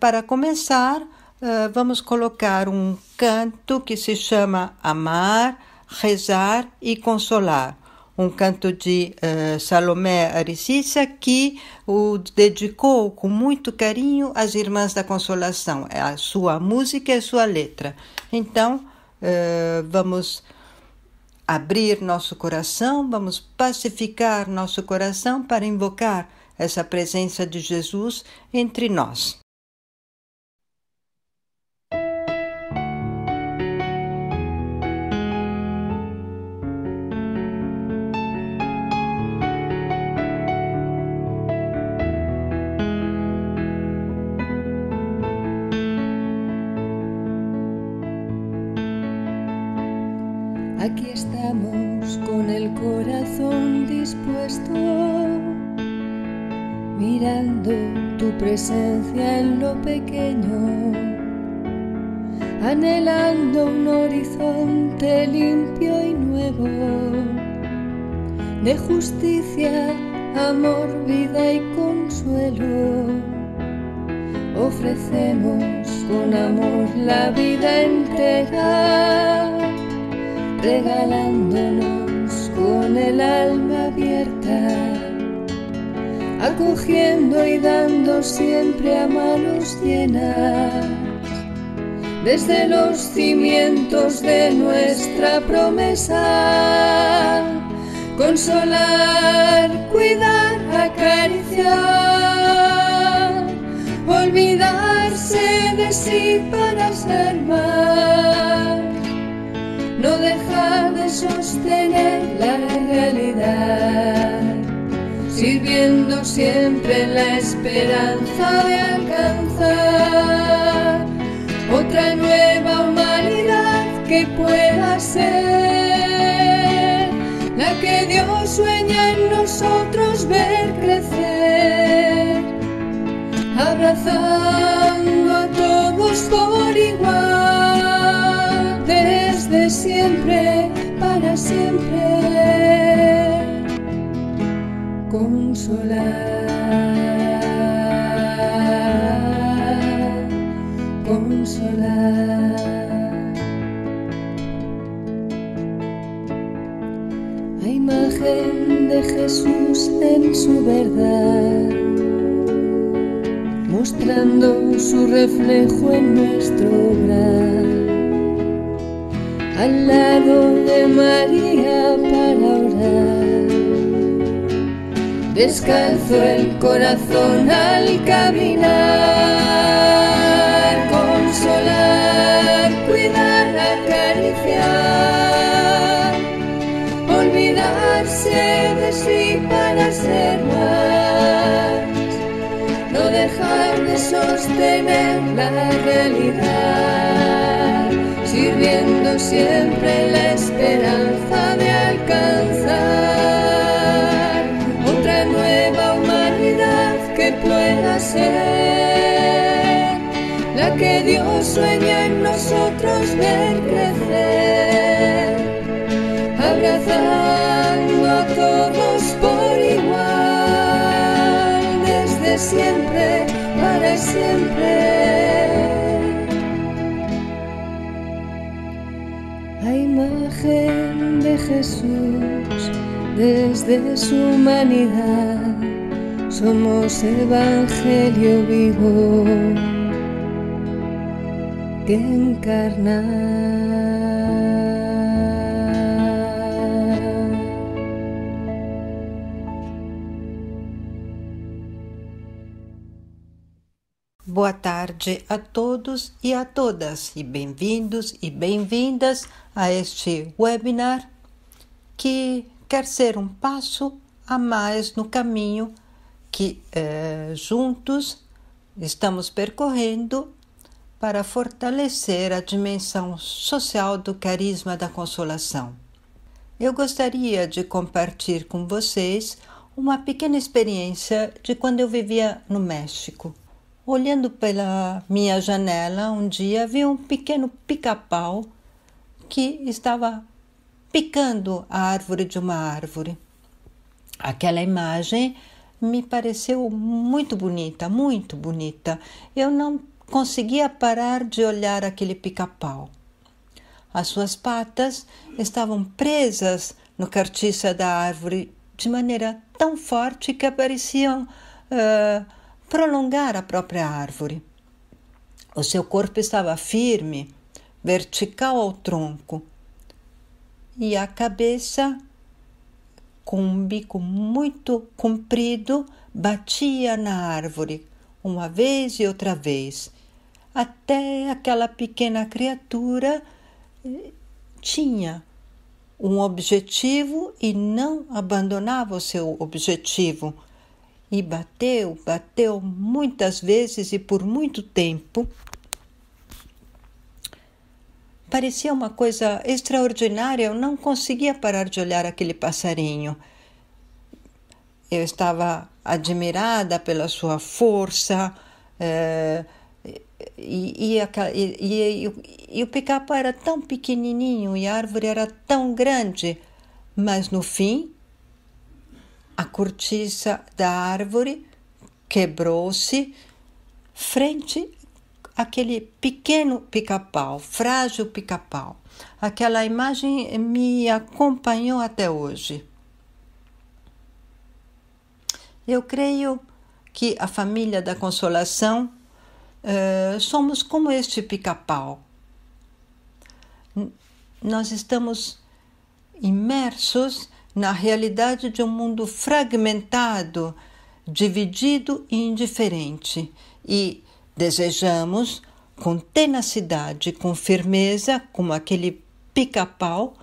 para começar, vamos colocar um canto que se chama Amar, Rezar e Consolar. Um canto de Salomé Arecícia, que o dedicou com muito carinho às Irmãs da Consolação. É a sua música e a sua letra. Então, vamos abrir nosso coração, vamos pacificar nosso coração para invocar essa presença de Jesus entre nós. Aquí estamos con el corazón dispuesto, mirando tu presencia en lo pequeño, anhelando un horizonte limpio y nuevo, de justicia, amor, vida y consuelo. Ofrecemos con amor la vida entera, regalándonos con el alma abierta, acogiendo y dando siempre a manos llenas, desde los cimientos de nuestra promesa, consolar, cuidar, acariciar, olvidarse de sí para ser más, no dejar de sostener la realidad, sirviendo siempre la esperanza de alcanzar otra nueva humanidad que pueda ser la que Dios sueña en nosotros ver crecer, abrazando a todos por igual, desde siempre, para siempre, consolar, consolar. A imagen de Jesús en su verdad, mostrando su reflejo en nuestro obrar, al lado de María para orar, descalzo el corazón al caminar, consolar, cuidar, acariciar, olvidarse de sí para ser más, no dejar de sostener la realidad, sirviendo siempre la esperanza de alcanzar otra nueva humanidad que pueda ser la que Dios sueña en nosotros ver crecer, abrazando a todos por igual, desde siempre, para siempre. A imagen de Jesús, desde su humanidad, somos evangelio vivo que encarna. Boa tarde a todos e a todas, e bem-vindos e bem-vindas a este webinar que quer ser um passo a mais no caminho que juntos estamos percorrendo para fortalecer a dimensão social do carisma da consolação. Eu gostaria de compartilhar com vocês uma pequena experiência de quando eu vivia no México. Olhando pela minha janela, um dia vi um pequeno pica-pau que estava picando a árvore de uma árvore. Aquela imagem me pareceu muito bonita, muito bonita. Eu não conseguia parar de olhar aquele pica-pau. As suas patas estavam presas no cortiça da árvore de maneira tão forte que pareciam prolongar a própria árvore. O seu corpo estava firme, vertical ao tronco, e a cabeça, com um bico muito comprido, batia na árvore, uma vez e outra vez, até aquela pequena criatura tinha um objetivo e não abandonava o seu objetivo. E bateu muitas vezes e por muito tempo. Parecia uma coisa extraordinária, eu não conseguia parar de olhar aquele passarinho. Eu estava admirada pela sua força, e o pica-pau era tão pequenininho e a árvore era tão grande, mas no fim a cortiça da árvore quebrou-se frente àquele pequeno pica-pau, frágil pica-pau. Aquela imagem me acompanhou até hoje. Eu creio que a família da Consolação somos como este pica-pau. Nós estamos imersos na realidade de um mundo fragmentado, dividido e indiferente, e desejamos, com tenacidade, com firmeza, como aquele pica-pau,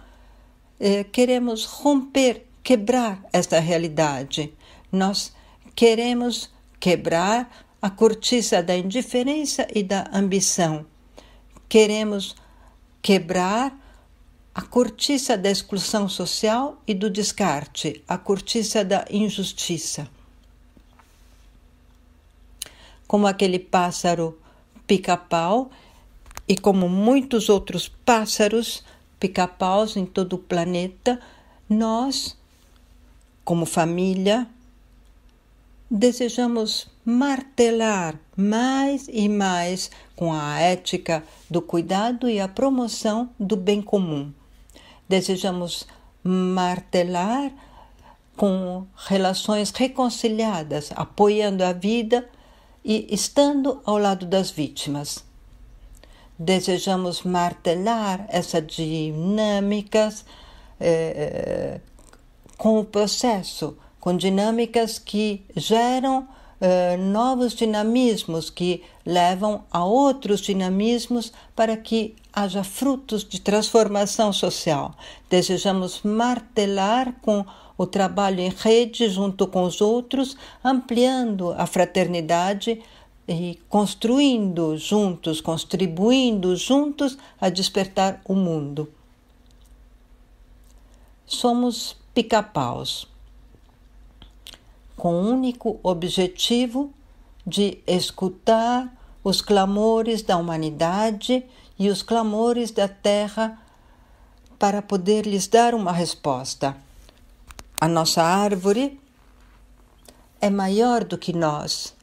queremos romper, quebrar esta realidade. Nós queremos quebrar a cortiça da indiferença e da ambição. Queremos quebrar a cortiça da exclusão social e do descarte, a cortiça da injustiça. Como aquele pássaro pica-pau e como muitos outros pássaros pica-paus em todo o planeta, nós, como família, desejamos martelar mais e mais com a ética do cuidado e a promoção do bem comum. Desejamos martelar com relações reconciliadas, apoiando a vida e estando ao lado das vítimas. Desejamos martelar essas dinâmicas com o processo, com dinâmicas que geram novos dinamismos, que levam a outros dinamismos para que haja frutos de transformação social. Desejamos martelar com o trabalho em rede junto com os outros, ampliando a fraternidade e construindo juntos, contribuindo juntos a despertar o mundo. Somos pica-paus, com o único objetivo de escutar os clamores da humanidade e os clamores da terra para poder lhes dar uma resposta. A nossa árvore é maior do que nós.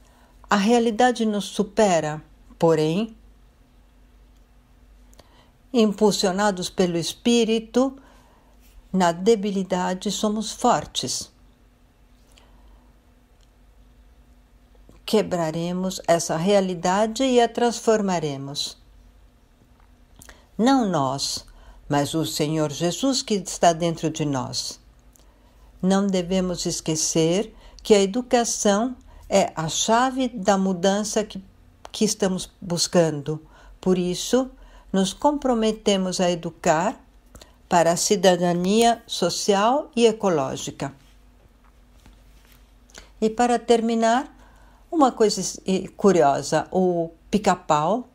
A realidade nos supera, porém, impulsionados pelo Espírito, na debilidade somos fortes. Quebraremos essa realidade e a transformaremos. Não nós, mas o Senhor Jesus que está dentro de nós. Não devemos esquecer que a educação é a chave da mudança que estamos buscando. Por isso, nos comprometemos a educar para a cidadania social e ecológica. E para terminar, uma coisa curiosa, o pica-pau,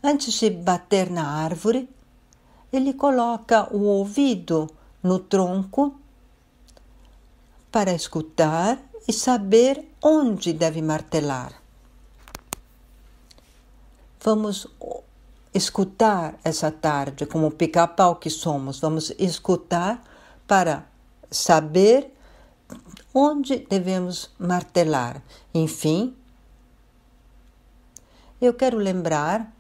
antes de bater na árvore, ele coloca o ouvido no tronco para escutar e saber onde deve martelar. Vamos escutar essa tarde, como pica-pau que somos, vamos escutar para saber onde devemos martelar. Enfim, eu quero lembrar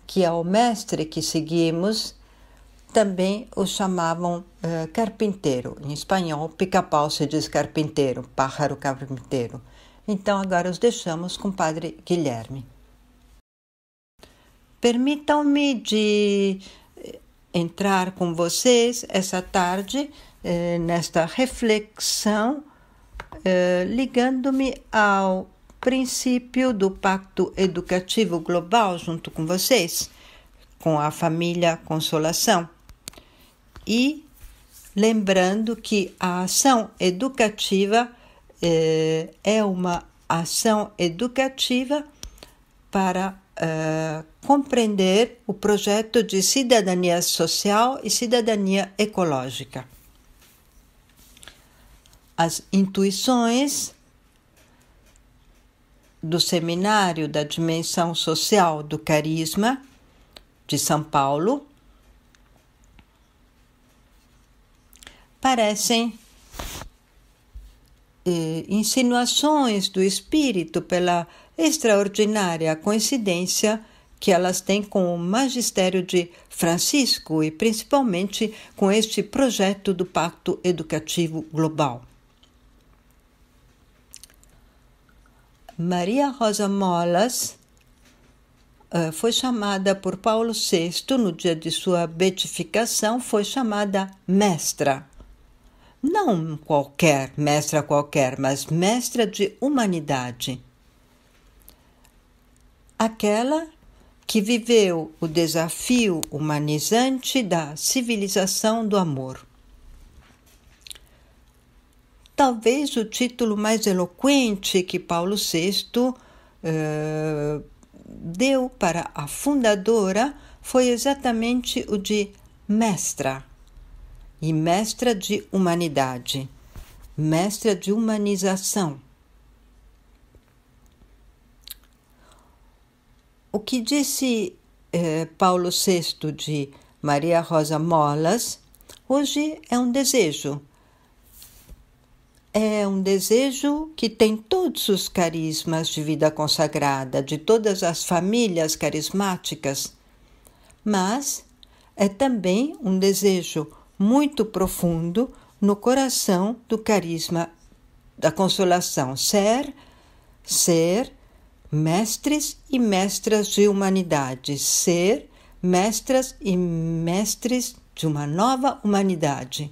que ao mestre que seguimos também o chamavam carpinteiro. Em espanhol, pica-pau se diz carpinteiro, pájaro carpinteiro. Então agora os deixamos com o Padre Guilherme. Permitam-me de entrar com vocês essa tarde nesta reflexão, ligando-me ao princípio do Pacto Educativo Global junto com vocês, com a família Consolação. E lembrando que a ação educativa é uma ação educativa para compreender o projeto de cidadania social e cidadania ecológica. As intuições do Seminário da Dimensão Social do Carisma de São Paulo parecem insinuações do Espírito pela extraordinária coincidência que elas têm com o magistério de Francisco e principalmente com este projeto do Pacto Educativo Global. Maria Rosa Molas foi chamada por Paulo VI, no dia de sua beatificação, foi chamada mestra. Não qualquer, mestra qualquer, mas mestra de humanidade. Aquela que viveu o desafio humanizante da civilização do amor. Talvez o título mais eloquente que Paulo VI deu para a fundadora foi exatamente o de mestra, e mestra de humanidade, mestra de humanização. O que disse Paulo VI de Maria Rosa Molas, hoje é um desejo. É um desejo que tem todos os carismas de vida consagrada, de todas as famílias carismáticas, mas é também um desejo muito profundo no coração do carisma da Consolação, ser mestres e mestras de humanidade, ser mestras e mestres de uma nova humanidade.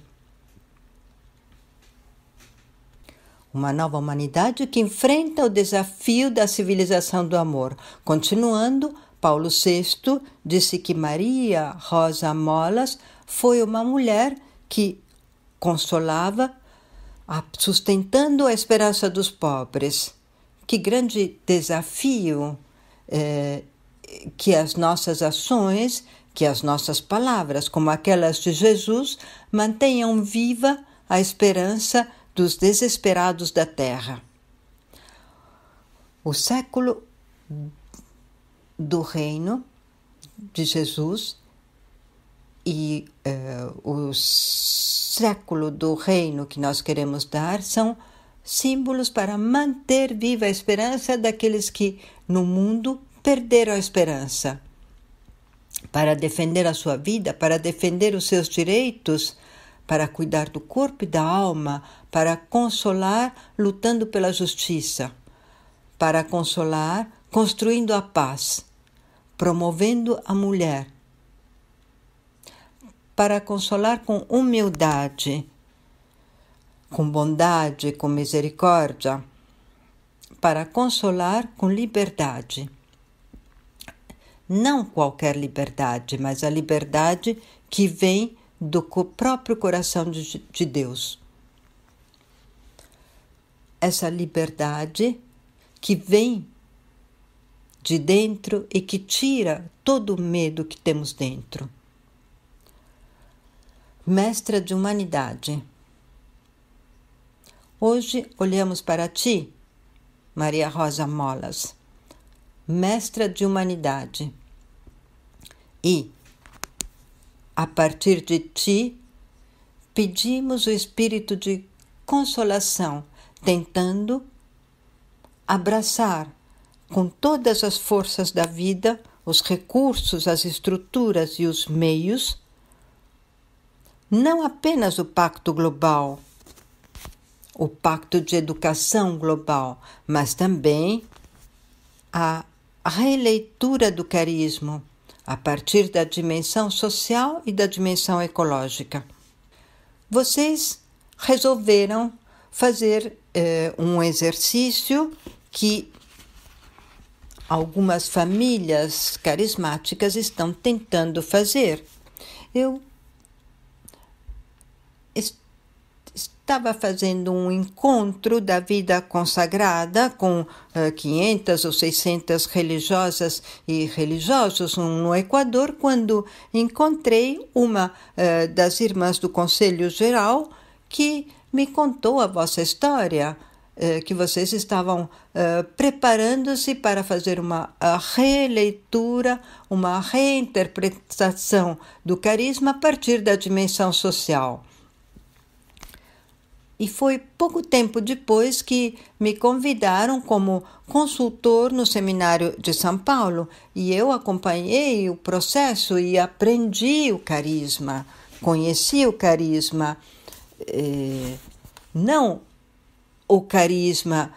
Uma nova humanidade que enfrenta o desafio da civilização do amor. Continuando, Paulo VI disse que Maria Rosa Molas foi uma mulher que consolava, sustentando a esperança dos pobres. Que grande desafio que as nossas ações, que as nossas palavras, como aquelas de Jesus, mantenham viva a esperança dos desesperados da terra. O século do reino de Jesus e o século do reino que nós queremos dar são símbolos para manter viva a esperança daqueles que no mundo perderam a esperança, para defender a sua vida, para defender os seus direitos, para cuidar do corpo e da alma, para consolar lutando pela justiça, para consolar construindo a paz, promovendo a mulher, para consolar com humildade, com bondade, com misericórdia, para consolar com liberdade. Não qualquer liberdade, mas a liberdade que vem do próprio coração de Deus. Essa liberdade que vem de dentro e que tira todo o medo que temos dentro. Mestra de humanidade. Hoje olhamos para ti, Maria Rosa Molas, mestra de humanidade. E, a partir de ti, pedimos o espírito de consolação, tentando abraçar com todas as forças da vida, os recursos, as estruturas e os meios, não apenas o Pacto Global, o Pacto de Educação Global, mas também a releitura do carisma a partir da dimensão social e da dimensão ecológica. Vocês resolveram fazer um exercício que algumas famílias carismáticas estão tentando fazer. Eu estava fazendo um encontro da vida consagrada com 500 ou 600 religiosas e religiosos no Equador, quando encontrei uma das irmãs do Conselho Geral que me contou a vossa história, que vocês estavam preparando-se para fazer uma releitura, uma reinterpretação do carisma a partir da dimensão social. E foi pouco tempo depois que me convidaram como consultor no Seminário de São Paulo e eu acompanhei o processo e aprendi o carisma, conheci o carisma, não o carisma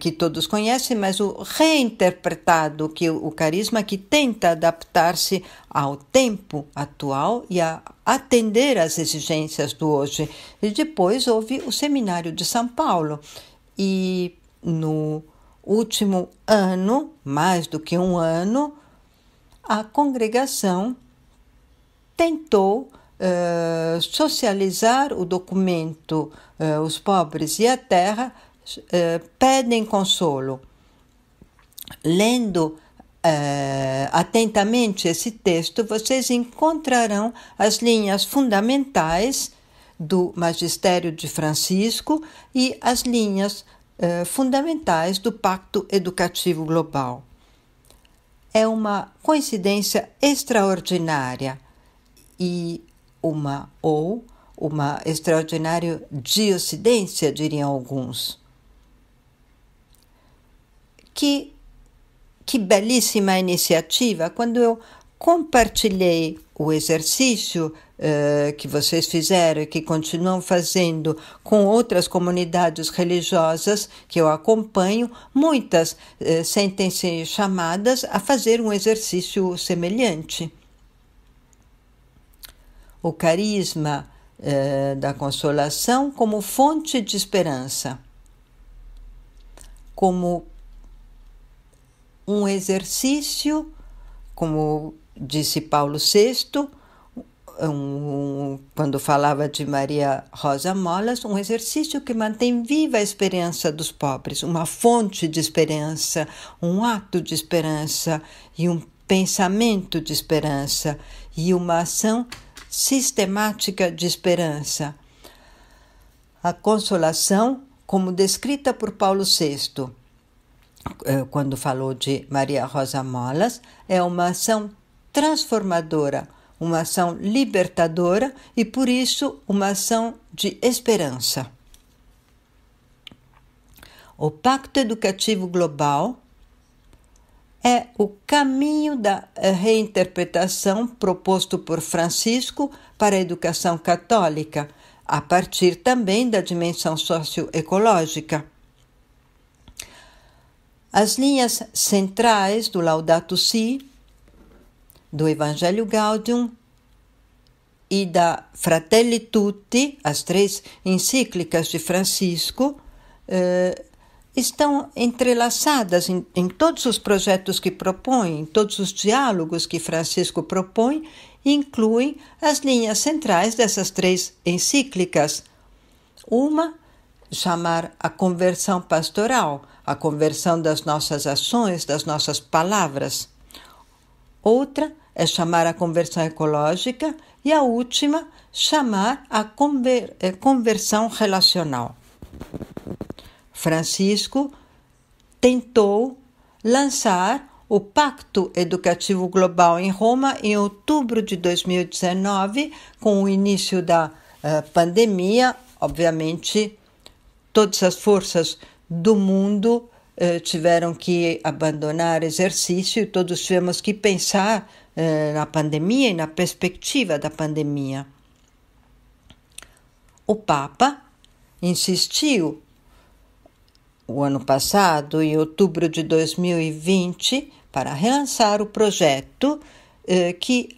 que todos conhecem, mas o reinterpretado, o carisma que tenta adaptar-se ao tempo atual e a atender às exigências do hoje. E depois houve o Seminário de São Paulo. E no último ano, mais do que um ano, a congregação tentou socializar o documento Os Pobres e a Terra pedem consolo. Lendo atentamente esse texto, vocês encontrarão as linhas fundamentais do Magistério de Francisco e as linhas fundamentais do Pacto Educativo Global. É uma coincidência extraordinária e uma extraordinária diocidência, diriam alguns. Que belíssima iniciativa! Quando eu compartilhei o exercício que vocês fizeram e que continuam fazendo com outras comunidades religiosas que eu acompanho, muitas sentem-se chamadas a fazer um exercício semelhante. O carisma da consolação como fonte de esperança, como um exercício, como disse Paulo VI, quando falava de Maria Rosa Molas, um exercício que mantém viva a esperança dos pobres, uma fonte de esperança, um ato de esperança e um pensamento de esperança e uma ação sistemática de esperança. A consolação, como descrita por Paulo VI, quando falou de Maria Rosa Molas, é uma ação transformadora, uma ação libertadora e, por isso, uma ação de esperança. O Pacto Educativo Global é o caminho da reinterpretação proposto por Francisco para a educação católica, a partir também da dimensão socioecológica. As linhas centrais do Laudato Si, do Evangelho Gaudium e da Fratelli Tutti, as 3 encíclicas de Francisco, estão entrelaçadas em todos os projetos que propõe, em todos os diálogos que Francisco propõe, e incluem as linhas centrais dessas 3 encíclicas. Uma, chamar a conversão pastoral, a conversão das nossas ações, das nossas palavras. Outra é chamar a conversão ecológica e a última, chamar a conversão relacional. Francisco tentou lançar o Pacto Educativo Global em Roma em outubro de 2019, com o início da pandemia. Obviamente, todas as forças do mundo tiveram que abandonar exercício e todos tivemos que pensar na pandemia e na perspectiva da pandemia. O Papa insistiu o ano passado, em outubro de 2020, para relançar o projeto que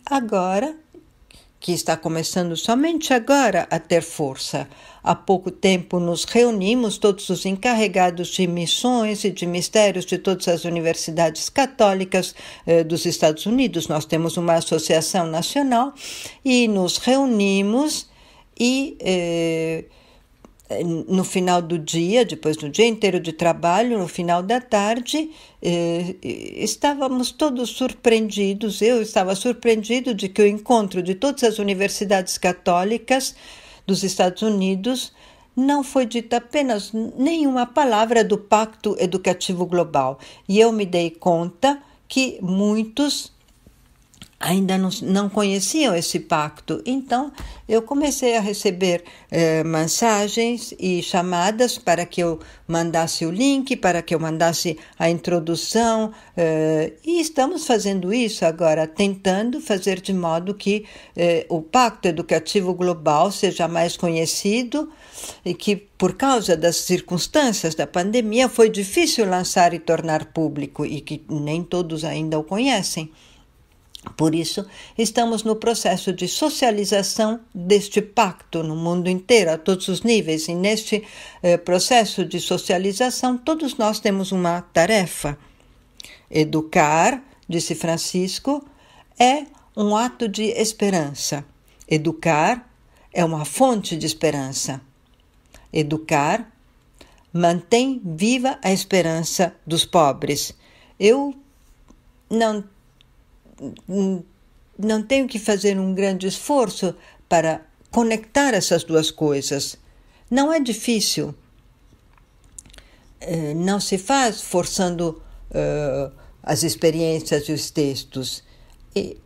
está começando somente agora a ter força. Há pouco tempo nos reunimos, todos os encarregados de missões e de mistérios de todas as universidades católicas dos Estados Unidos. Nós temos uma associação nacional e nos reunimos e no final do dia, depois do dia inteiro de trabalho, no final da tarde, estávamos todos surpreendidos. Eu estava surpreendido de que o encontro de todas as universidades católicas dos Estados Unidos não foi dita apenas nenhuma palavra do Pacto Educativo Global. E eu me dei conta que muitos ainda não conheciam esse pacto. Então, eu comecei a receber mensagens e chamadas para que eu mandasse o link, para que eu mandasse a introdução. E estamos fazendo isso agora, tentando fazer de modo que o Pacto Educativo Global seja mais conhecido e que, por causa das circunstâncias da pandemia, foi difícil lançar e tornar público e que nem todos ainda o conhecem. Por isso, estamos no processo de socialização deste pacto no mundo inteiro, a todos os níveis. E neste processo de socialização, todos nós temos uma tarefa. Educar, disse Francisco, é um ato de esperança. Educar é uma fonte de esperança. Educar mantém viva a esperança dos pobres. Eu não tenho que fazer um grande esforço para conectar essas duas coisas. Não é difícil. Não se faz forçando as experiências e os textos. E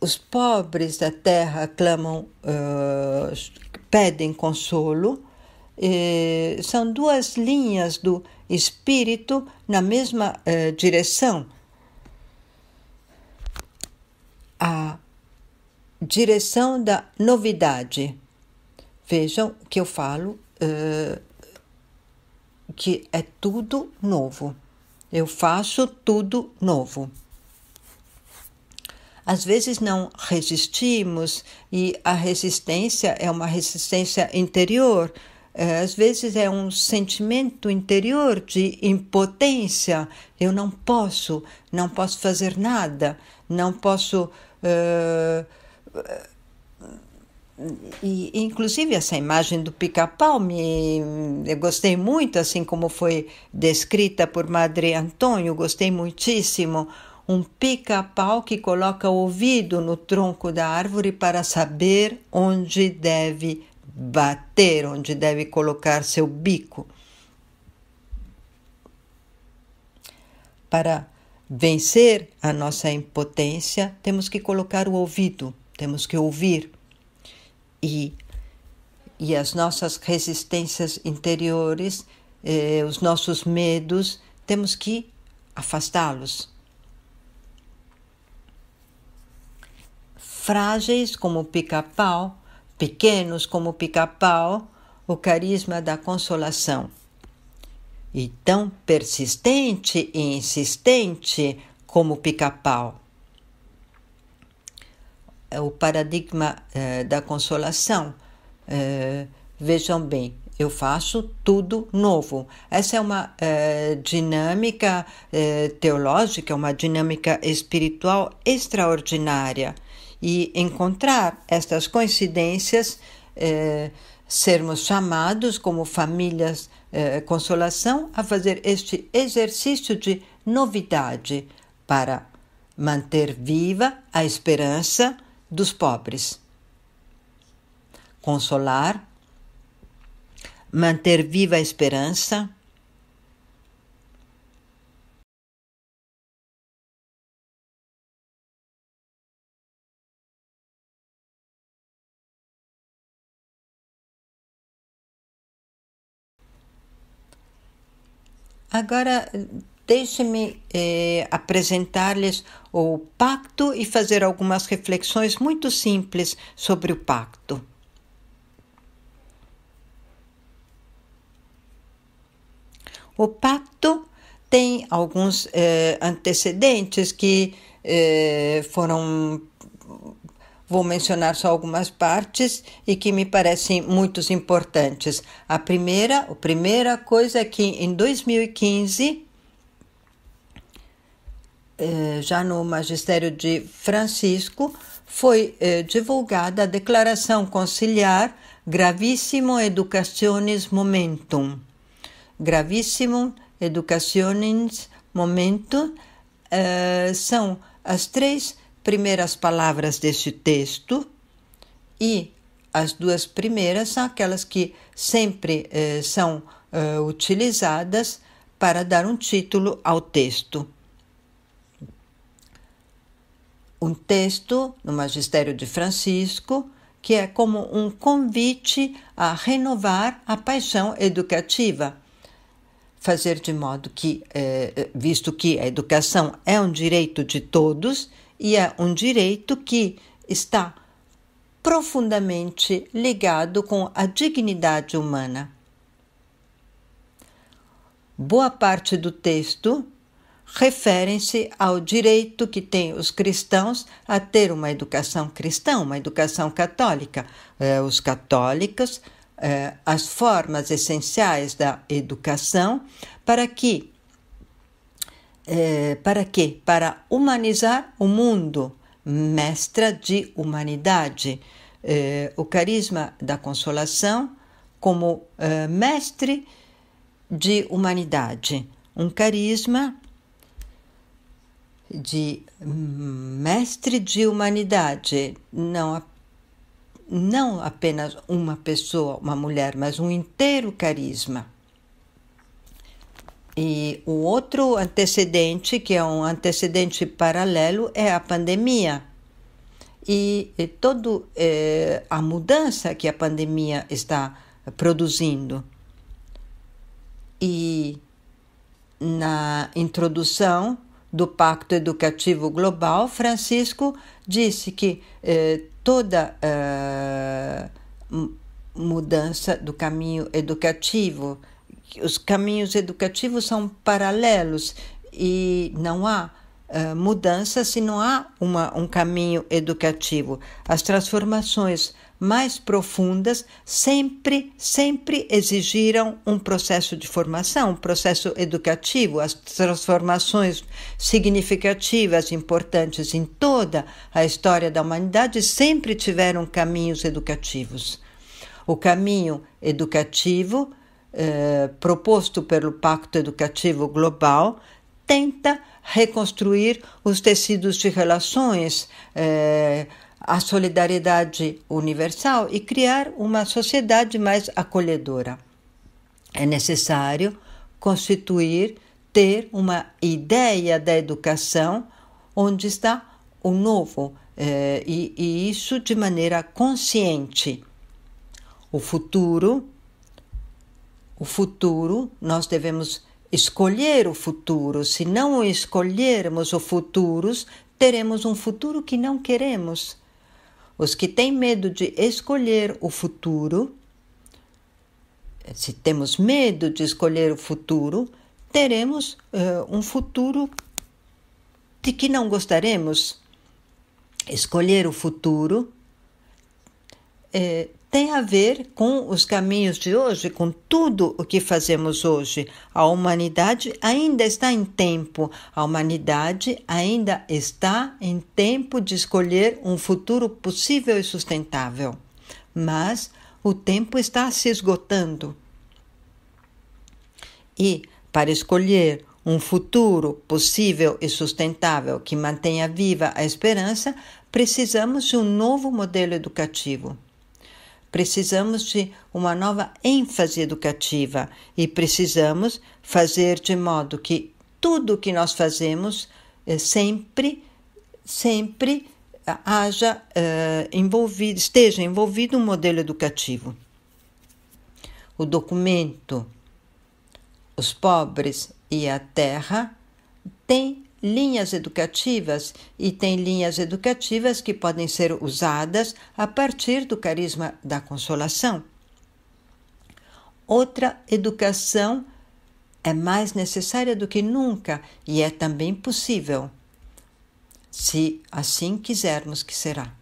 os pobres da terra clamam, pedem consolo. São duas linhas do espírito na mesma direção. A direção da novidade. Vejam que eu falo que é tudo novo. Eu faço tudo novo. Às vezes não resistimos e a resistência é uma resistência interior. Às vezes é um sentimento interior de impotência. Eu não posso fazer nada, não posso... E, inclusive, essa imagem do pica-pau eu gostei muito, assim como foi descrita por Madre Antônio, gostei muitíssimo. Um pica-pau que coloca o ouvido no tronco da árvore para saber onde deve bater, onde deve colocar seu bico. Para vencer a nossa impotência, temos que colocar o ouvido, temos que ouvir. E as nossas resistências interiores, os nossos medos, temos que afastá-los. Frágeis como o pica-pau, pequenos como o pica-pau, o carisma da consolação. E tão persistente e insistente como o pica-pau. O paradigma da consolação. Vejam bem, eu faço tudo novo. Essa é uma dinâmica teológica, uma dinâmica espiritual extraordinária. E encontrar estas coincidências, sermos chamados como famílias consolação a fazer este exercício de novidade para manter viva a esperança dos pobres. Consolar, manter viva a esperança, Agora, deixe-me apresentar-lhes o pacto e fazer algumas reflexões muito simples sobre o pacto. O pacto tem alguns antecedentes que foram... Vou mencionar só algumas partes e que me parecem muito importantes. A primeira coisa é que em 2015, já no magistério de Francisco, foi divulgada a Declaração Conciliar Gravissimum Educationis Momentum. Gravissimum Educationis Momentum são as 3 primeiras palavras deste texto, e as 2 primeiras são aquelas que sempre são utilizadas para dar um título ao texto. Um texto no Magistério de Francisco, que é como um convite a renovar a paixão educativa, fazer de modo que, visto que a educação é um direito de todos, e é um direito que está profundamente ligado com a dignidade humana. Boa parte do texto referem-se ao direito que têm os cristãos a ter uma educação cristã, uma educação católica. Os católicos, as formas essenciais da educação, para humanizar o mundo, mestra de humanidade. O carisma da consolação como mestre de humanidade. Um carisma de mestre de humanidade, não apenas uma pessoa, uma mulher, mas um inteiro carisma. E o outro antecedente, que é um antecedente paralelo, é a pandemia. E toda a mudança que a pandemia está produzindo. E na introdução do Pacto Educativo Global, Francisco disse que toda mudança do caminho educativo, os caminhos educativos são paralelos e não há mudança se não há um caminho educativo. As transformações mais profundas sempre exigiram um processo de formação, um processo educativo. As transformações significativas, importantes em toda a história da humanidade sempre tiveram caminhos educativos. O caminho educativo proposto pelo Pacto Educativo Global tenta reconstruir os tecidos de relações, a solidariedade universal e criar uma sociedade mais acolhedora. É necessário ter uma ideia da educação onde está o novo, e isso de maneira consciente. O futuro, nós devemos escolher o futuro. Se não escolhermos o futuro, teremos um futuro que não queremos. Os que têm medo de escolher o futuro, se temos medo de escolher o futuro, teremos um futuro de que não gostaremos. Escolher o futuro tem a ver com os caminhos de hoje, com tudo o que fazemos hoje. A humanidade ainda está em tempo. A humanidade ainda está em tempo de escolher um futuro possível e sustentável. Mas o tempo está se esgotando. E para escolher um futuro possível e sustentável que mantenha viva a esperança, precisamos de um novo modelo educativo. Precisamos de uma nova ênfase educativa e precisamos fazer de modo que tudo o que nós fazemos sempre esteja envolvido um modelo educativo. O documento Os Pobres e a Terra têm linhas educativas, e tem linhas educativas que podem ser usadas a partir do carisma da consolação. Outra educação é mais necessária do que nunca e é também possível, se assim quisermos que será.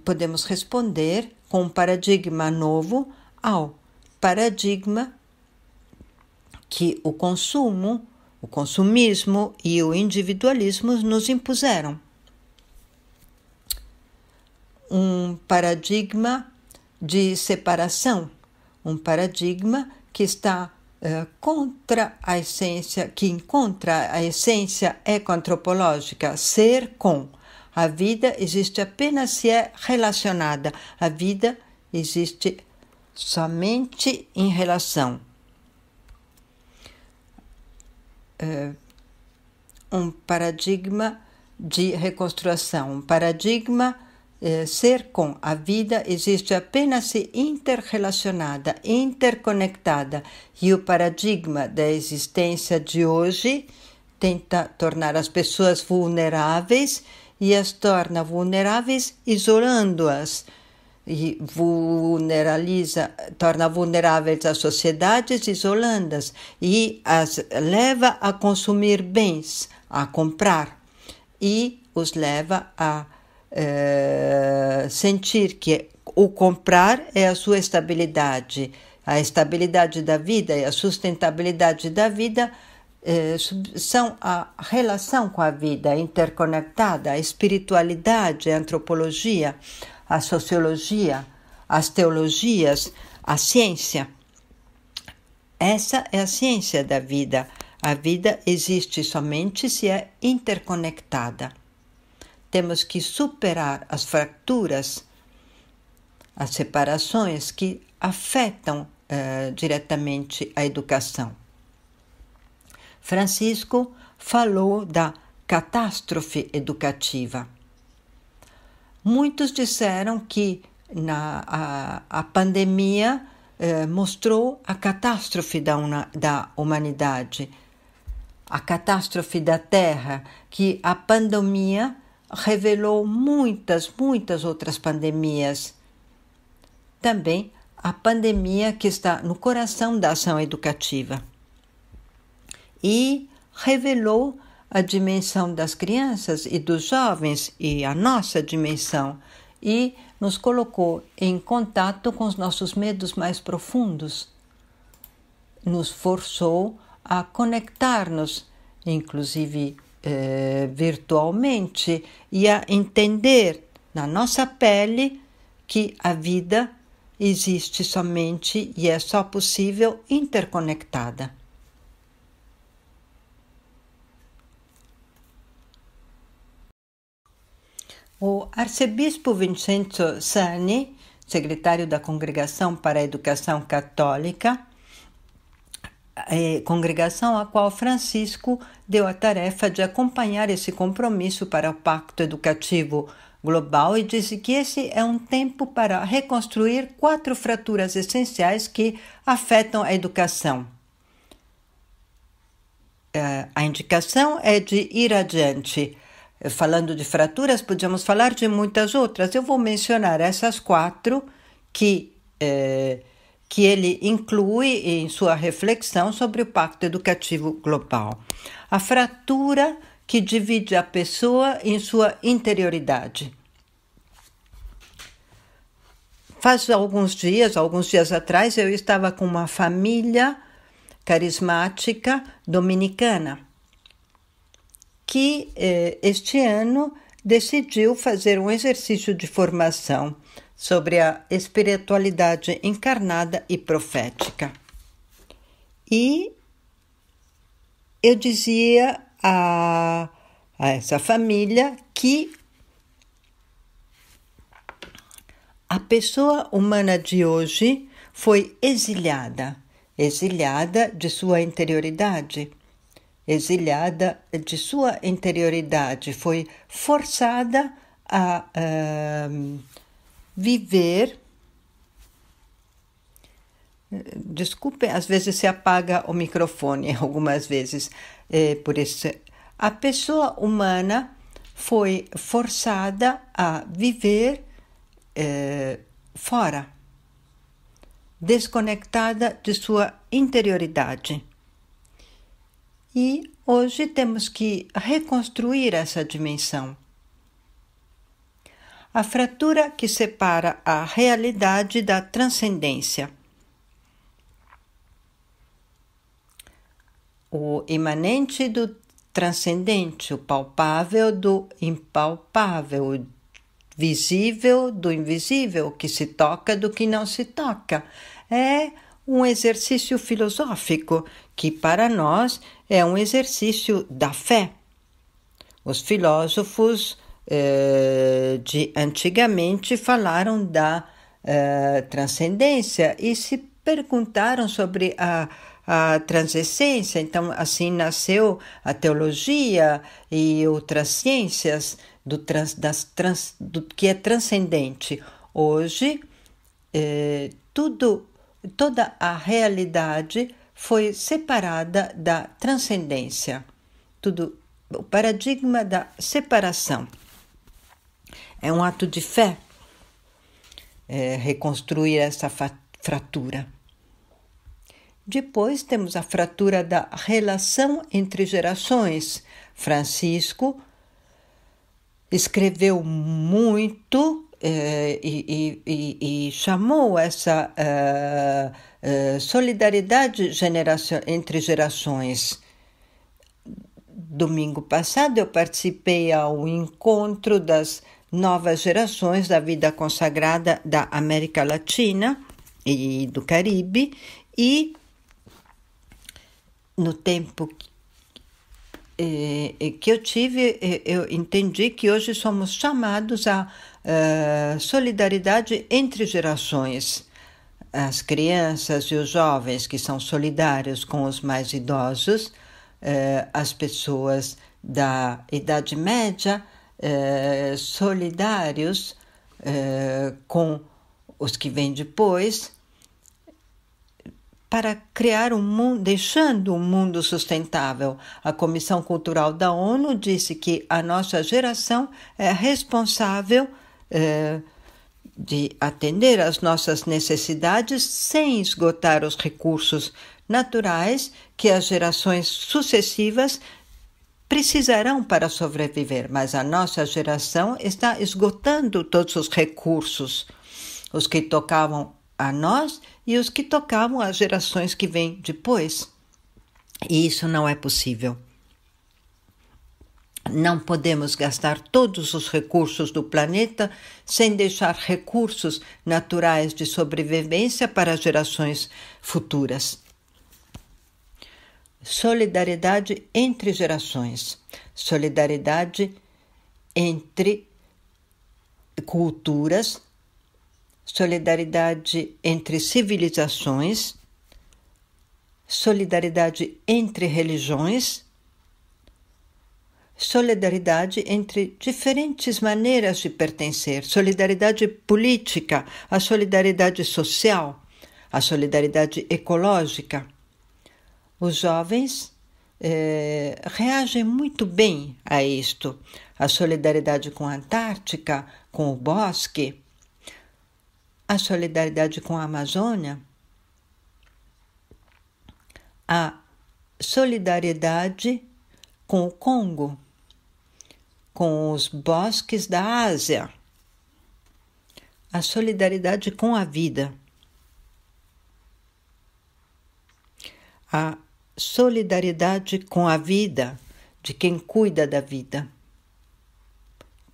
Podemos responder com um paradigma novo ao paradigma que o consumo, o consumismo e o individualismo nos impuseram. Um paradigma de separação, um paradigma que está contra a essência, que encontra a essência ecoantropológica, ser com. A vida existe apenas se é relacionada. A vida existe somente em relação. Um paradigma de reconstrução, um paradigma ser com. A vida existe apenas se interrelacionada, interconectada. E o paradigma da existência de hoje tenta tornar as pessoas vulneráveis e as torna vulneráveis isolando-as, e torna vulneráveis as sociedades isolando-as e as leva a consumir bens, a comprar, e os leva a sentir que o comprar é a sua estabilidade. A estabilidade da vida e a sustentabilidade da vida são a relação com a vida interconectada, a espiritualidade, a antropologia, a sociologia, as teologias, a ciência. Essa é a ciência da vida. A vida existe somente se é interconectada. Temos que superar as fraturas, as separações que afetam diretamente a educação. Francisco falou da catástrofe educativa. Muitos disseram que a pandemia mostrou a catástrofe da humanidade, a catástrofe da Terra, que a pandemia revelou muitas outras pandemias. Também a pandemia que está no coração da ação educativa. E revelou a dimensão das crianças e dos jovens e a nossa dimensão, e nos colocou em contato com os nossos medos mais profundos. Nos forçou a conectar-nos, inclusive virtualmente, e a entender na nossa pele que a vida existe somente e é só possível interconectada. O arcebispo Vincenzo Sani, secretário da Congregação para a Educação Católica, congregação a qual Francisco deu a tarefa de acompanhar esse compromisso para o Pacto Educativo Global, e disse que esse é um tempo para reconstruir 4 fraturas essenciais que afetam a educação. A indicação é de ir adiante. Falando de fraturas, podíamos falar de muitas outras. Eu vou mencionar essas 4 que ele inclui em sua reflexão sobre o Pacto Educativo Global. A fratura que divide a pessoa em sua interioridade. Faz alguns dias atrás, eu estava com uma família carismática dominicana que este ano decidiu fazer um exercício de formação sobre a espiritualidade encarnada e profética. E eu dizia a essa família que a pessoa humana de hoje foi exiliada de sua interioridade. Exiliada de sua interioridade, foi forçada a viver. Desculpe, às vezes se apaga o microfone, algumas vezes. Por isso, a pessoa humana foi forçada a viver fora, desconectada de sua interioridade. E hoje temos que reconstruir essa dimensão. A fratura que separa a realidade da transcendência. O imanente do transcendente, o palpável do impalpável, o visível do invisível, o que se toca do que não se toca. É um exercício filosófico que, para nós, é um exercício da fé. Os filósofos de antigamente falaram da transcendência e se perguntaram sobre a transcendência. Então, assim nasceu a teologia e outras ciências do que é transcendente. Hoje, toda a realidade foi separada da transcendência. O paradigma da separação. É um ato de fé reconstruir essa fratura. Depois temos a fratura da relação entre gerações. Francisco escreveu muito e chamou essa solidariedade entre gerações. Domingo passado eu participei ao encontro das novas gerações da vida consagrada da América Latina e do Caribe, e no tempo que eu tive, eu entendi que hoje somos chamados a solidariedade entre gerações. As crianças e os jovens que são solidários com os mais idosos, as pessoas da Idade Média, solidários com os que vêm depois, para criar um mundo, deixando um mundo sustentável. A Comissão Cultural da ONU disse que a nossa geração é responsável de atender às nossas necessidades sem esgotar os recursos naturais que as gerações sucessivas precisarão para sobreviver. Mas a nossa geração está esgotando todos os recursos, os que tocavam a nós e os que tocavam as gerações que vêm depois. E isso não é possível. Não podemos gastar todos os recursos do planeta sem deixar recursos naturais de sobrevivência para as gerações futuras. Solidariedade entre gerações, solidariedade entre culturas, solidariedade entre civilizações, solidariedade entre religiões, solidariedade entre diferentes maneiras de pertencer, solidariedade política, a solidariedade social, a solidariedade ecológica. Os jovens reagem muito bem a isto. A solidariedade com a Antártica, com o bosque, a solidariedade com a Amazônia, a solidariedade com o Congo, com os bosques da Ásia, a solidariedade com a vida, a solidariedade com a vida de quem cuida da vida.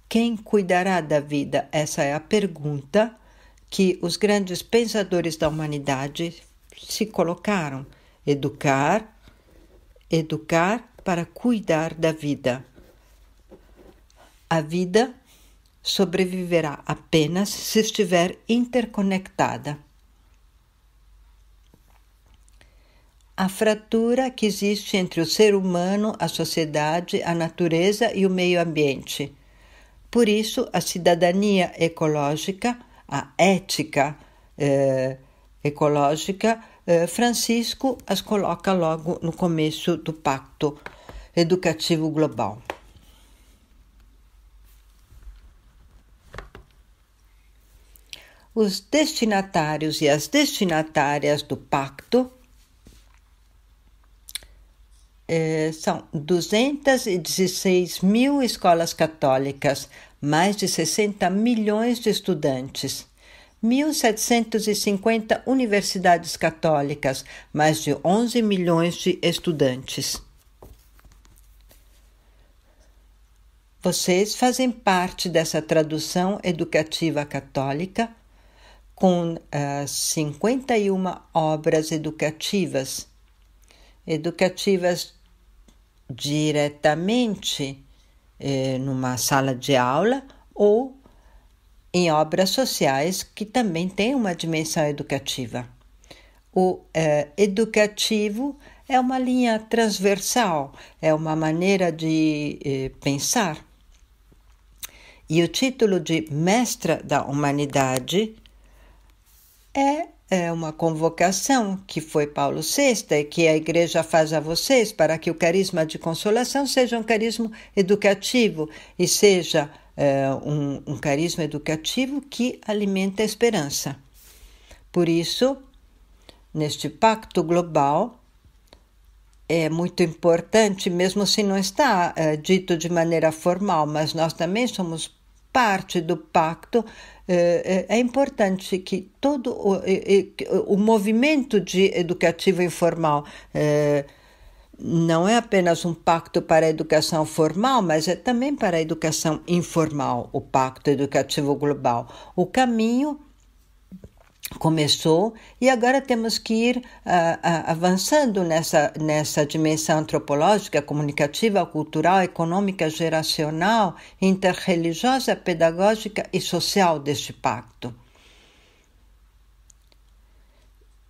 Quem cuidará da vida? Essa é a pergunta que os grandes pensadores da humanidade se colocaram. Educar para cuidar da vida. A vida sobreviverá apenas se estiver interconectada. A fratura que existe entre o ser humano, a sociedade, a natureza e o meio ambiente. Por isso, a cidadania ecológica, a ética ecológica, Francisco as coloca logo no começo do Pacto Educativo Global. Os destinatários e as destinatárias do pacto são 216 mil escolas católicas, mais de 60 milhões de estudantes, 1.750 universidades católicas, mais de 11 milhões de estudantes. Vocês fazem parte dessa tradução educativa católica, com 51 obras educativas diretamente numa sala de aula ou em obras sociais que também têm uma dimensão educativa. O educativo é uma linha transversal, é uma maneira de pensar. E o título de Mestra da Humanidade é uma convocação que foi Paulo VI e que a Igreja faz a vocês para que o carisma de consolação seja um carisma educativo e seja um carisma educativo que alimenta a esperança. Por isso, neste pacto global, é muito importante, mesmo se não está dito de maneira formal, mas nós também somos parte do pacto, é importante que todo o movimento educativo informal não é apenas um pacto para a educação formal, mas é também para a educação informal, o Pacto Educativo Global. O caminho começou e agora temos que ir avançando nessa dimensão antropológica, comunicativa, cultural, econômica, geracional, interreligiosa, pedagógica e social deste pacto.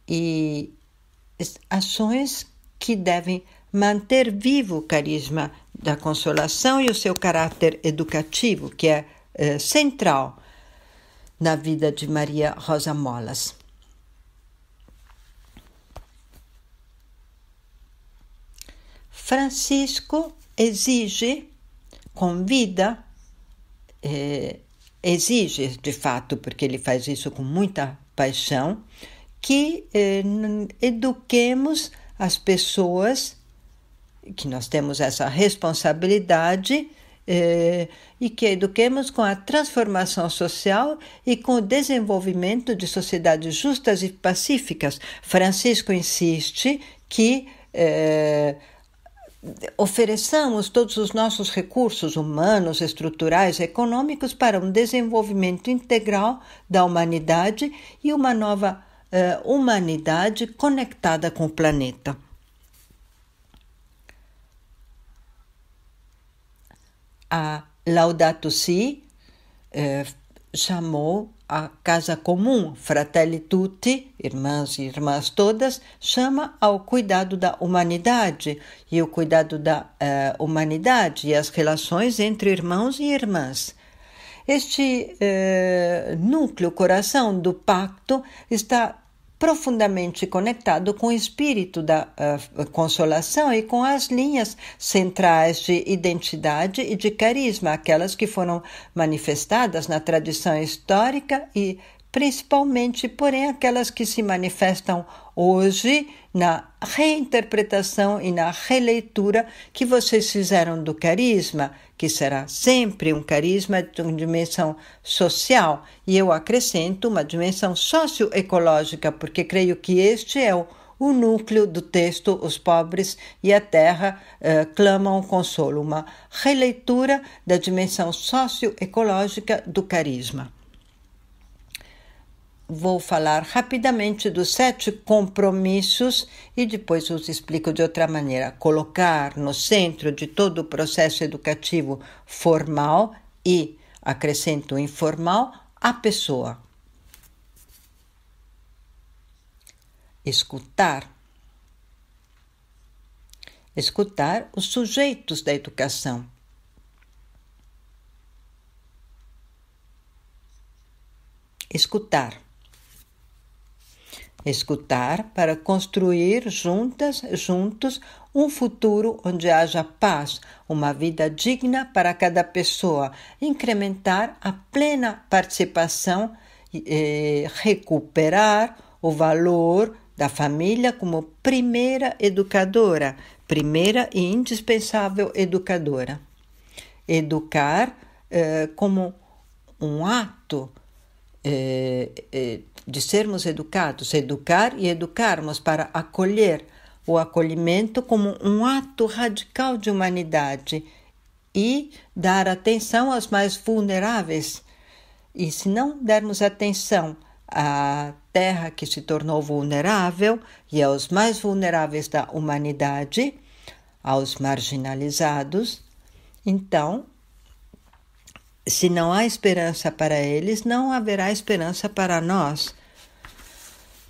E ações que devem manter vivo o carisma da consolação e o seu caráter educativo, que é central na vida de Maria Rosa Molas. Francisco convida, exige de fato, porque ele faz isso com muita paixão, que eduquemos as pessoas, que nós temos essa responsabilidade, e que eduquemos com a transformação social e com o desenvolvimento de sociedades justas e pacíficas. Francisco insiste que ofereçamos todos os nossos recursos humanos, estruturais, econômicos para um desenvolvimento integral da humanidade e uma nova humanidade conectada com o planeta. A Laudato Si chamou a casa comum, Fratelli Tutti, irmãs e irmãs todas, chama ao cuidado da humanidade, e o cuidado da humanidade e as relações entre irmãos e irmãs. Este núcleo, coração do pacto, está profundamente conectado com o espírito da consolação e com as linhas centrais de identidade e de carisma, aquelas que foram manifestadas na tradição histórica e principalmente, porém, aquelas que se manifestam hoje na reinterpretação e na releitura que vocês fizeram do carisma, que será sempre um carisma de uma dimensão social, e eu acrescento uma dimensão socioecológica, porque creio que este é o núcleo do texto. Os pobres e a terra clamam o consolo, uma releitura da dimensão socioecológica do carisma. Vou falar rapidamente dos 7 compromissos e depois os explico de outra maneira. Colocar no centro de todo o processo educativo formal e, acrescento informal, a pessoa. Escutar os sujeitos da educação. Escutar. Escutar para construir juntos um futuro onde haja paz, uma vida digna para cada pessoa, incrementar a plena participação e recuperar o valor da família como primeira educadora, primeira e indispensável educadora. Educar como um ato de sermos educados, educar e educarmos para acolher, o acolhimento como um ato radical de humanidade e dar atenção aos mais vulneráveis. E se não dermos atenção à terra que se tornou vulnerável e aos mais vulneráveis da humanidade, aos marginalizados, então, se não há esperança para eles, não haverá esperança para nós,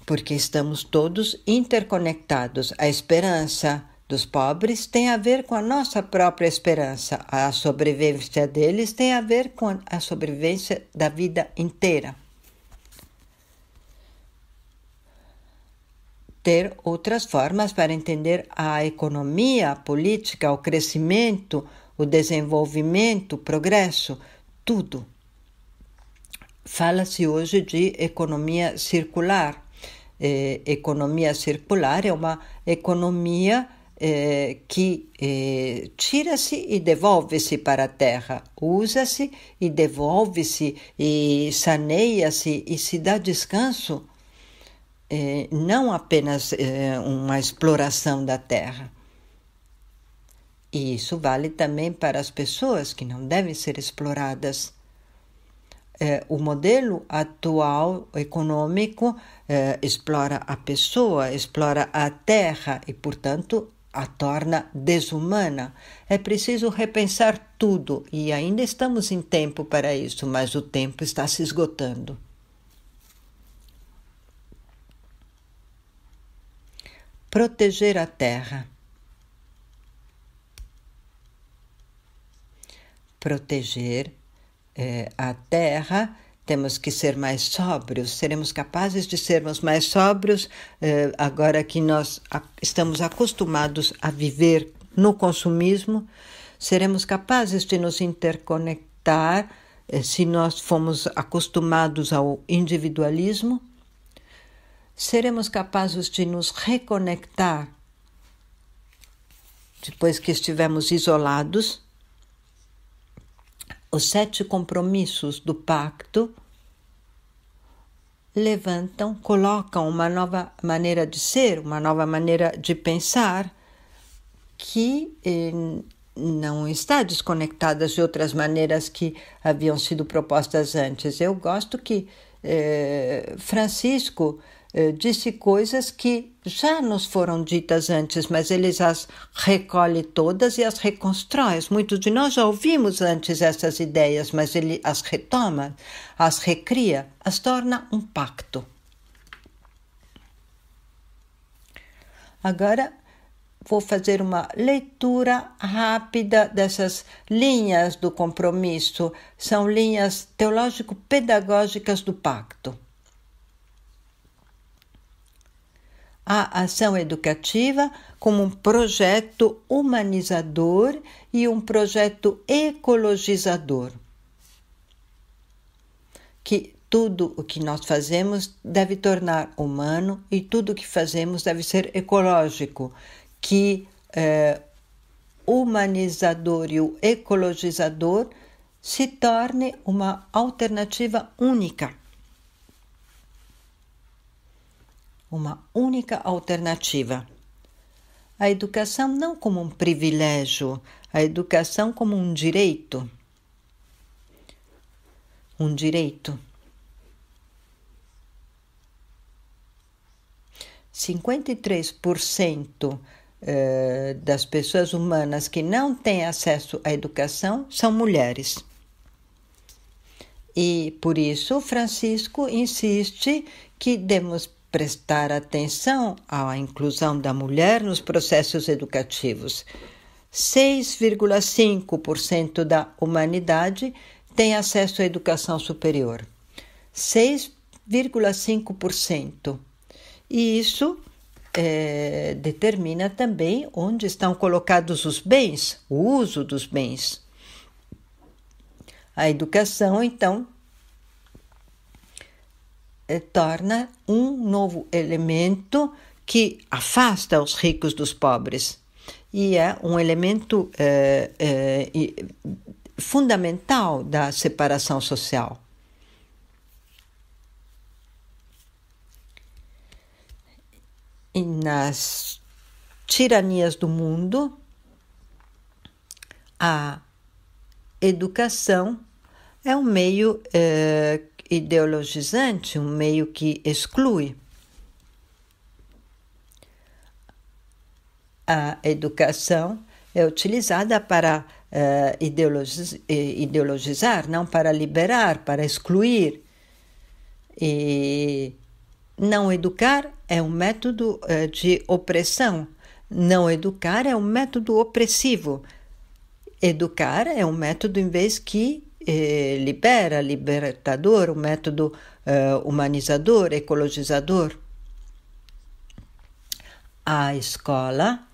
porque estamos todos interconectados. A esperança dos pobres tem a ver com a nossa própria esperança. A sobrevivência deles tem a ver com a sobrevivência da vida inteira. Ter outras formas para entender a economia, a política, o crescimento, o desenvolvimento, o progresso, tudo. Fala-se hoje de economia circular. Economia circular é uma economia que tira-se e devolve-se para a terra, usa-se e devolve-se e saneia-se e se dá descanso, não apenas uma exploração da terra. E isso vale também para as pessoas que não devem ser exploradas. O modelo atual econômico explora a pessoa, explora a terra e, portanto, a torna desumana. É preciso repensar tudo e ainda estamos em tempo para isso, mas o tempo está se esgotando. Proteger a terra. Proteger a terra, temos que ser mais sóbrios, seremos capazes de sermos mais sóbrios agora que nós estamos acostumados a viver no consumismo, seremos capazes de nos interconectar se nós fomos acostumados ao individualismo, seremos capazes de nos reconectar depois que estivemos isolados. Os 7 compromissos do pacto colocam uma nova maneira de ser, uma nova maneira de pensar que não está desconectada de outras maneiras que haviam sido propostas antes. Eu gosto que Francisco disse coisas que já nos foram ditas antes, mas ele as recolhe todas e as reconstrói. Muitos de nós já ouvimos antes essas ideias, mas ele as retoma, as recria, as torna um pacto. Agora vou fazer uma leitura rápida dessas linhas do compromisso. São linhas teológico-pedagógicas do pacto. A ação educativa como um projeto humanizador e um projeto ecologizador. Que tudo o que nós fazemos deve tornar humano e tudo o que fazemos deve ser ecológico. Que o humanizador e o ecologizador se torne uma alternativa única. Uma única alternativa. A educação não como um privilégio, a educação como um direito. Um direito. 53% das pessoas humanas que não têm acesso à educação são mulheres. E, por isso, Francisco insiste que demos prestar atenção à inclusão da mulher nos processos educativos. 6,5% da humanidade tem acesso à educação superior. 6,5%. E isso determina também onde estão colocados os bens, o uso dos bens. A educação, então, torna um novo elemento que afasta os ricos dos pobres. E é um elemento fundamental da separação social. E nas tiranias do mundo, a educação é um meio ideologizante, um meio que exclui. A educação é utilizada para ideologizar, não para liberar, para excluir. E não educar é um método de opressão. Não educar é um método opressivo. Educar é um método, em vez que libertador, um método humanizador, ecologizador. A escola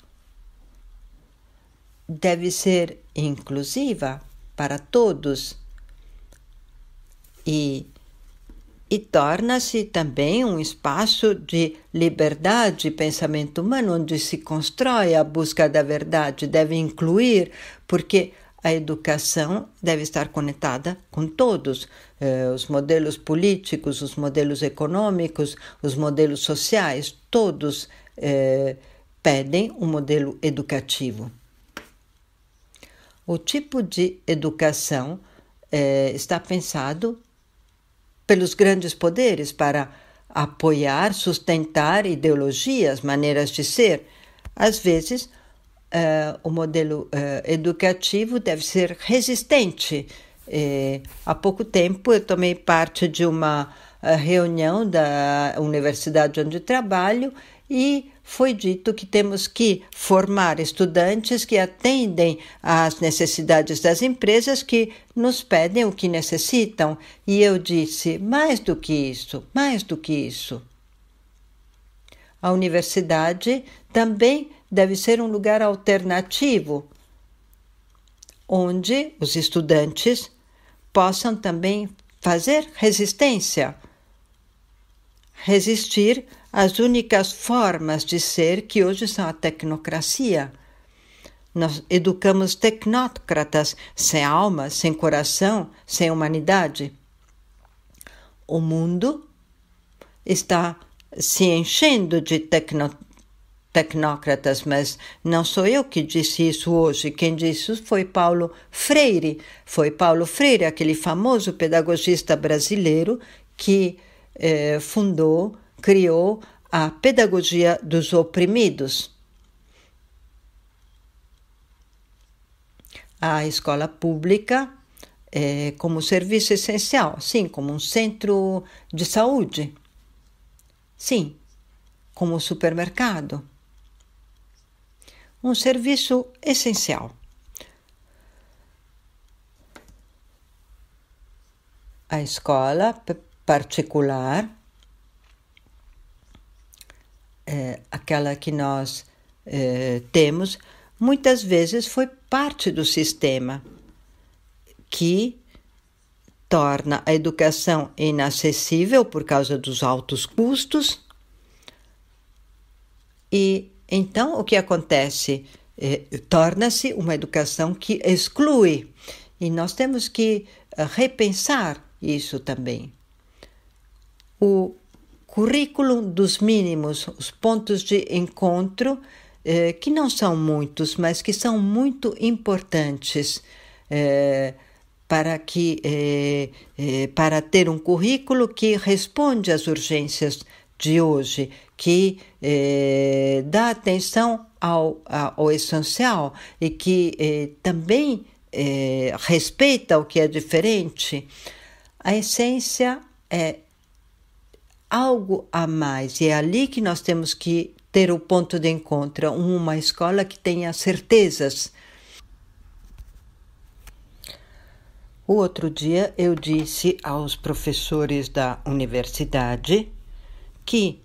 deve ser inclusiva para todos e torna-se também um espaço de liberdade de pensamento humano, onde se constrói a busca da verdade. Deve incluir, porque a educação deve estar conectada com todos, os modelos políticos, os modelos econômicos, os modelos sociais, todos pedem um modelo educativo. O tipo de educação está pensado pelos grandes poderes para apoiar, sustentar ideologias, maneiras de ser. Às vezes, o modelo educativo deve ser resistente. Há pouco tempo eu tomei parte de uma reunião da universidade onde trabalho e foi dito que temos que formar estudantes que atendem às necessidades das empresas que nos pedem o que necessitam. E eu disse, mais do que isso, mais do que isso. A universidade também deve ser um lugar alternativo, onde os estudantes possam também fazer resistência, resistir às únicas formas de ser que hoje são a tecnocracia. Nós educamos tecnócratas sem alma, sem coração, sem humanidade. O mundo está se enchendo de tecnócratas, mas não sou eu que disse isso hoje. Quem disse isso foi Paulo Freire. Foi Paulo Freire, aquele famoso pedagogista brasileiro que criou a pedagogia dos oprimidos. A escola pública como serviço essencial, sim, como um centro de saúde, sim, como um supermercado. Um serviço essencial. A escola particular, aquela que nós temos, muitas vezes foi parte do sistema que torna a educação inacessível por causa dos altos custos. E então o que acontece? Torna-se uma educação que exclui. E nós temos que repensar isso também. O currículo dos mínimos, os pontos de encontro, que não são muitos, mas que são muito importantes para ter um currículo que responde às urgências de hoje, que dá atenção ao essencial e que também respeita o que é diferente. A essência é algo a mais, e é ali que nós temos que ter o ponto de encontro, uma escola que tenha certezas. O outro dia eu disse aos professores da universidade que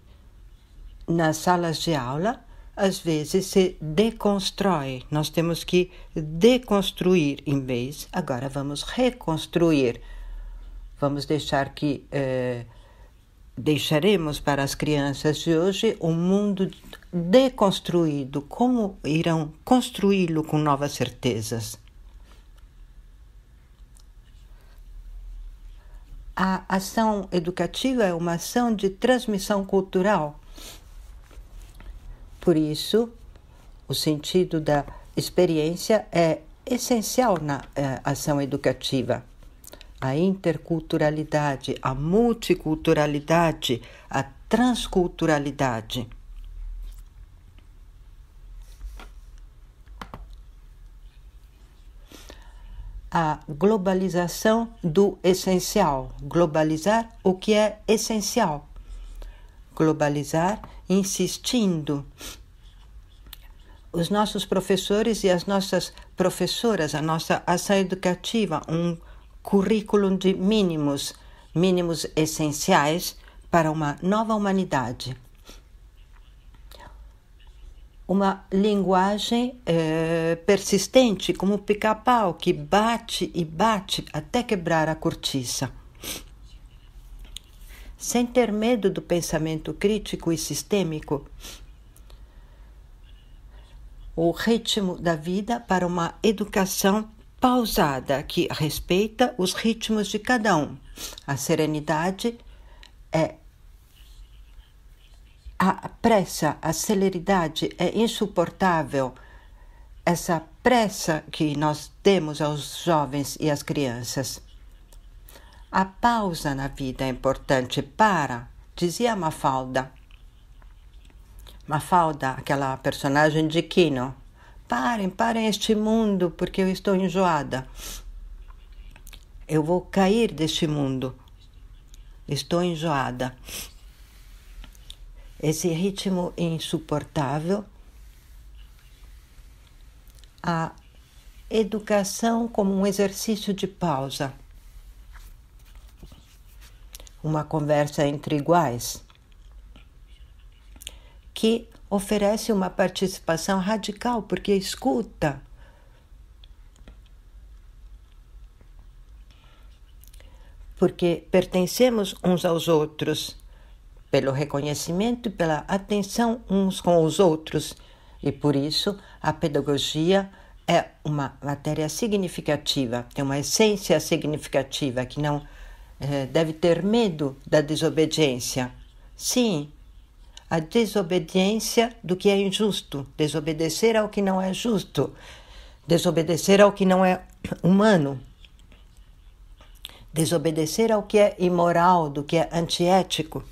nas salas de aula às vezes se deconstrói. Nós temos que deconstruir em vez. Agora vamos reconstruir. Vamos deixar que deixaremos para as crianças de hoje um mundo deconstruído. Como irão construí-lo com novas certezas? A ação educativa é uma ação de transmissão cultural. Por isso, o sentido da experiência é essencial na ação educativa. A interculturalidade, a multiculturalidade, a transculturalidade. A globalização do essencial. Globalizar o que é essencial. Globalizar insistindo. Os nossos professores e as nossas professoras, a nossa ação educativa, um currículo de mínimos essenciais para uma nova humanidade. Uma linguagem persistente, como o pica-pau, que bate e bate até quebrar a cortiça. Sem ter medo do pensamento crítico e sistêmico. O ritmo da vida para uma educação pausada, que respeita os ritmos de cada um. A serenidade é a pressa, a celeridade é insuportável. Essa pressa que nós demos aos jovens e às crianças. A pausa na vida é importante. Dizia Mafalda. Mafalda, aquela personagem de Quino. Parem este mundo, porque eu estou enjoada. Eu vou cair deste mundo. Estou enjoada. Esse ritmo insuportável. A educação como um exercício de pausa. Uma conversa entre iguais, que oferece uma participação radical, porque escuta. Porque pertencemos uns aos outros, pelo reconhecimento e pela atenção uns com os outros. E por isso a pedagogia é uma matéria significativa, tem uma essência significativa que não deve ter medo da desobediência. Sim, a desobediência do que é injusto, desobedecer ao que não é justo, desobedecer ao que não é humano, desobedecer ao que é imoral, do que é antiético.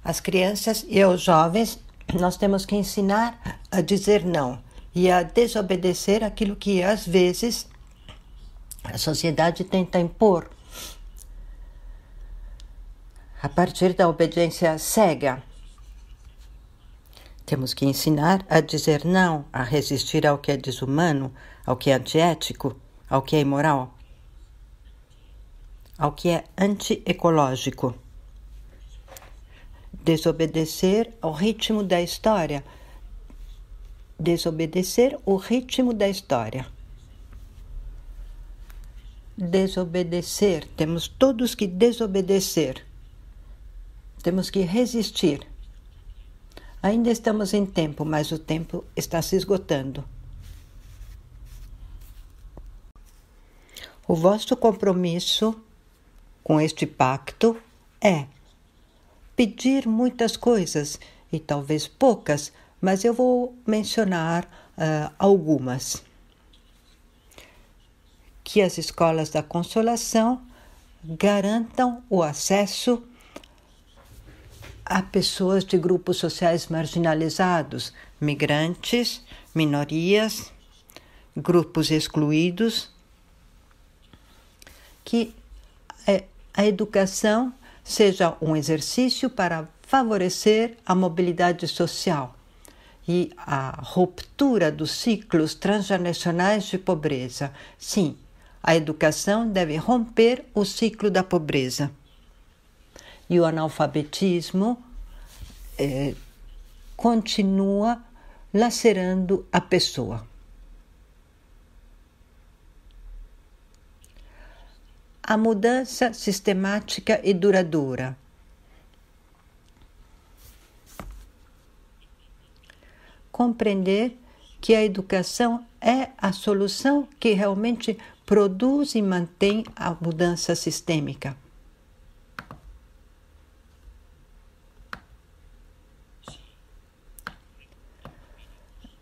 As crianças e os jovens, nós temos que ensinar a dizer não e a desobedecer aquilo que às vezes a sociedade tenta impor. A partir da obediência cega, temos que ensinar a dizer não, a resistir ao que é desumano, ao que é antiético, ao que é imoral, ao que é antiecológico. Desobedecer ao ritmo da história. Desobedecer o ritmo da história. Desobedecer, temos todos que desobedecer. Temos que resistir. Ainda estamos em tempo, mas o tempo está se esgotando. O vosso compromisso com este pacto é pedir muitas coisas, e talvez poucas, mas eu vou mencionar algumas. Que as escolas da Consolação garantam o acesso a pessoas de grupos sociais marginalizados, migrantes, minorias, grupos excluídos, que a educação seja um exercício para favorecer a mobilidade social e a ruptura dos ciclos transgeracionais de pobreza. Sim, a educação deve romper o ciclo da pobreza. E o analfabetismo continua lacerando a pessoa. A mudança sistemática e duradoura. Compreender que a educação é a solução que realmente produz e mantém a mudança sistêmica.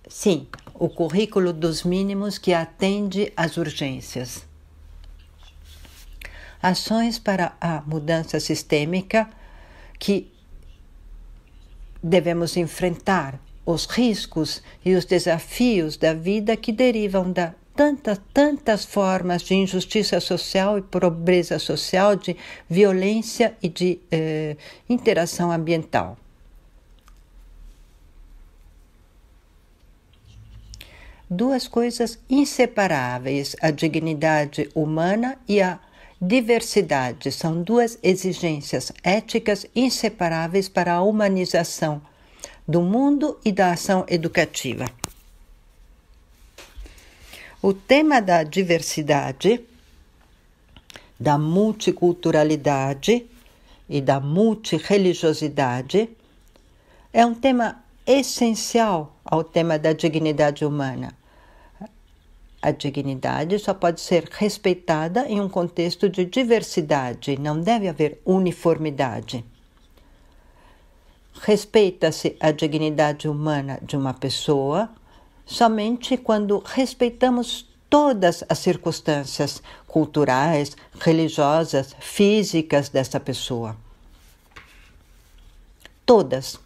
Sim, o currículo dos mínimos que atende às urgências. Ações para a mudança sistêmica que devemos enfrentar os riscos e os desafios da vida que derivam da tantas formas de injustiça social e pobreza social, de violência e de interação ambiental. Duas coisas inseparáveis, a dignidade humana e a diversidade, são duas exigências éticas inseparáveis para a humanização do mundo e da ação educativa. O tema da diversidade, da multiculturalidade e da multireligiosidade é um tema essencial ao tema da dignidade humana. A dignidade só pode ser respeitada em um contexto de diversidade, não deve haver uniformidade. Respeita-se a dignidade humana de uma pessoa somente quando respeitamos todas as circunstâncias culturais, religiosas, físicas dessa pessoa. Todas.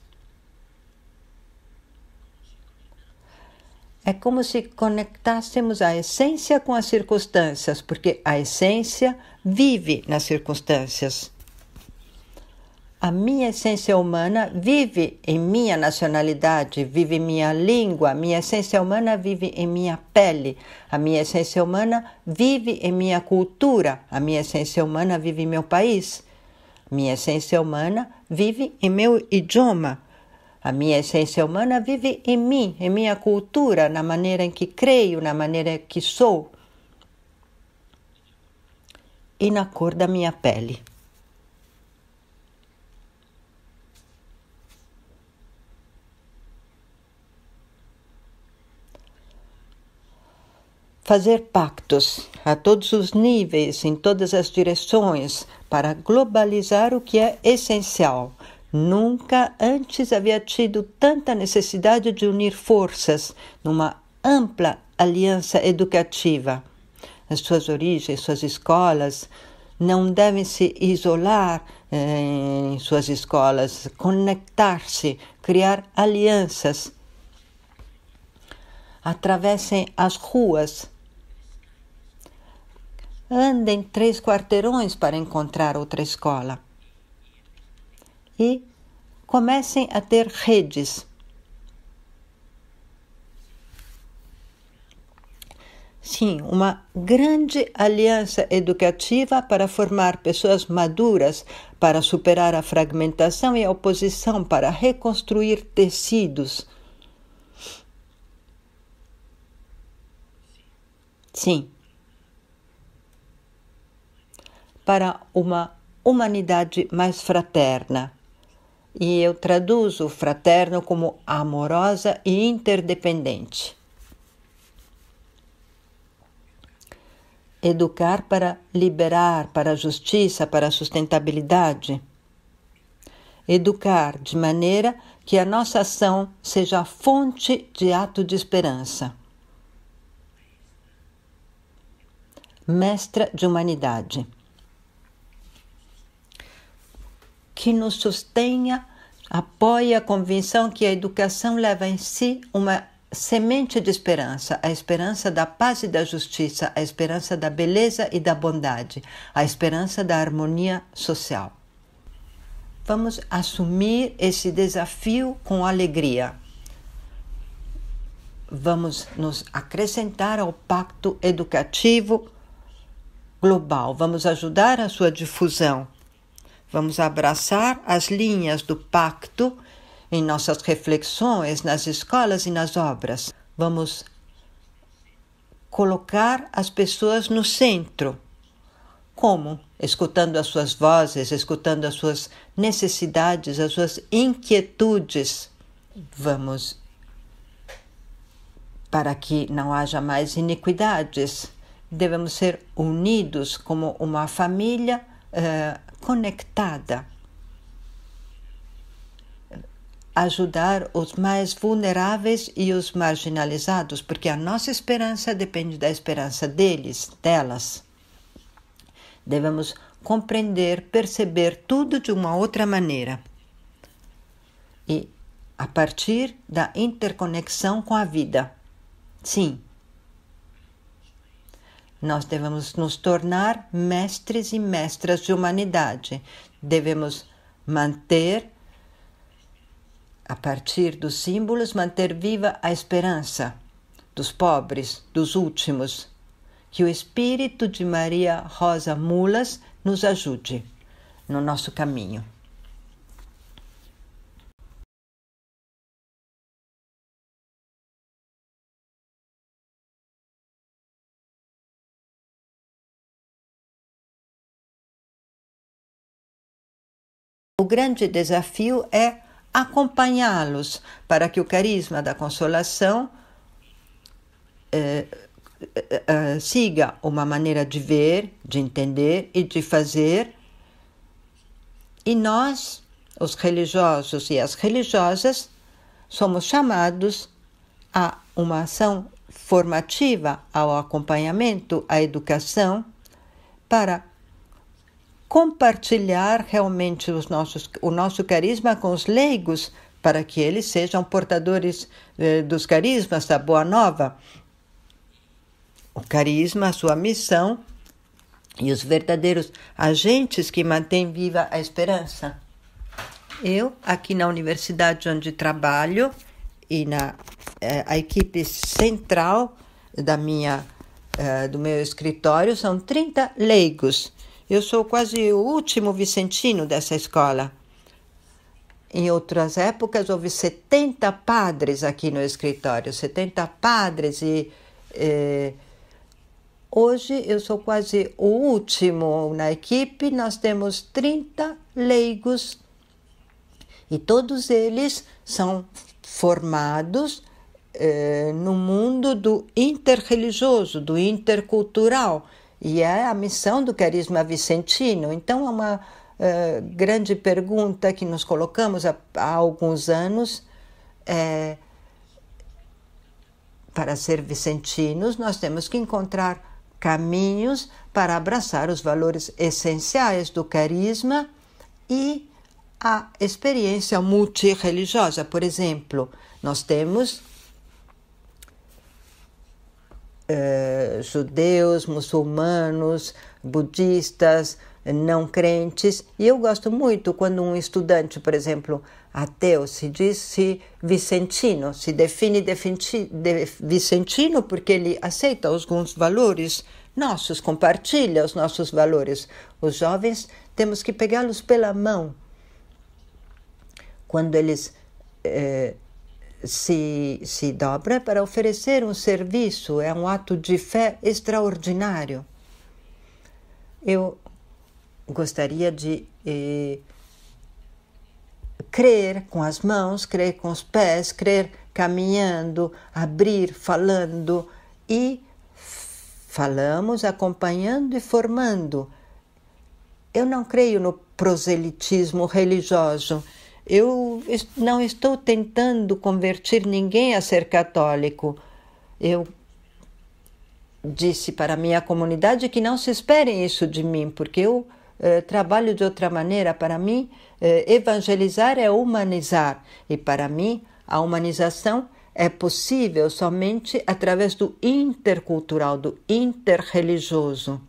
É como se conectássemos a essência com as circunstâncias, porque a essência vive nas circunstâncias. A minha essência humana vive em minha nacionalidade, vive em minha língua, a minha essência humana vive em minha pele, a minha essência humana vive em minha cultura, a minha essência humana vive em meu país, a minha essência humana vive em meu idioma, a minha essência humana vive em mim, em minha cultura, na maneira em que creio, na maneira que sou e na cor da minha pele. Fazer pactos a todos os níveis, em todas as direções, para globalizar o que é essencial. Nunca antes havia tido tanta necessidade de unir forças numa ampla aliança educativa. As suas origens, suas escolas, não devem se isolar em suas escolas, conectar-se, criar alianças. Atravessem as ruas. Andem 3 quarteirões para encontrar outra escola. E comecem a ter redes. Sim, uma grande aliança educativa para formar pessoas maduras, para superar a fragmentação e a oposição, para reconstruir tecidos. Sim. Para uma humanidade mais fraterna. E eu traduzo fraterno como amorosa e interdependente. Educar para liberar, para a justiça, para a sustentabilidade. Educar de maneira que a nossa ação seja fonte de ato de esperança. Mestra de humanidade. Que nos sustenha, apoie a convicção que a educação leva em si uma semente de esperança, a esperança da paz e da justiça, a esperança da beleza e da bondade, a esperança da harmonia social. Vamos assumir esse desafio com alegria. vamos nos acrescentar ao pacto educativo global, vamos ajudar a sua difusão, vamos abraçar as linhas do pacto em nossas reflexões, nas escolas e nas obras. Vamos colocar as pessoas no centro. Como? Escutando as suas vozes, escutando as suas necessidades, as suas inquietudes. Vamos, para que não haja mais iniquidades, devemos ser unidos como uma família conectada. Ajudar os mais vulneráveis e os marginalizados, porque a nossa esperança depende da esperança delas. Devemos compreender, perceber tudo de uma outra maneira. E a partir da interconexão com a vida. Sim. Nós devemos nos tornar mestres e mestras de humanidade. Devemos manter, a partir dos símbolos, manter viva a esperança dos pobres, dos últimos. Que o Espírito de Maria Rosa Mulas nos ajude no nosso caminho. O grande desafio é acompanhá-los para que o carisma da consolação siga uma maneira de ver, de entender e de fazer. E nós, os religiosos e as religiosas, somos chamados a uma ação formativa, ao acompanhamento, à educação, para compartilhar realmente o nosso carisma com os leigos, para que eles sejam portadores dos carismas da Boa Nova. O carisma, a sua missão e os verdadeiros agentes que mantêm viva a esperança. Eu, aqui na universidade onde trabalho e a equipe central do meu escritório são 30 leigos. Eu sou quase o último vicentino dessa escola. Em outras épocas, houve 70 padres aqui no escritório, 70 padres e hoje eu sou quase o último na equipe. Nós temos 30 leigos e todos eles são formados no mundo do interreligioso, do intercultural, e é a missão do carisma vicentino. Então é uma grande pergunta que nos colocamos há alguns anos. Para ser vicentinos, nós temos que encontrar caminhos para abraçar os valores essenciais do carisma e a experiência multirreligiosa. Por exemplo, nós temos judeus, muçulmanos, budistas, não crentes, e eu gosto muito quando um estudante, por exemplo, ateu, se diz vicentino, se define vicentino porque ele aceita alguns valores nossos, compartilha os nossos valores. Os jovens, temos que pegá-los pela mão quando eles se dobra para oferecer um serviço. É um ato de fé extraordinário. Eu gostaria de crer com as mãos, crer com os pés, crer caminhando, abrir, falando, e falamos acompanhando e formando. Eu não creio no proselitismo religioso. Eu não estou tentando converter ninguém a ser católico. Eu disse para a minha comunidade que não se esperem isso de mim, porque eu trabalho de outra maneira. Para mim, evangelizar é humanizar. E para mim, a humanização é possível somente através do intercultural, do interreligioso.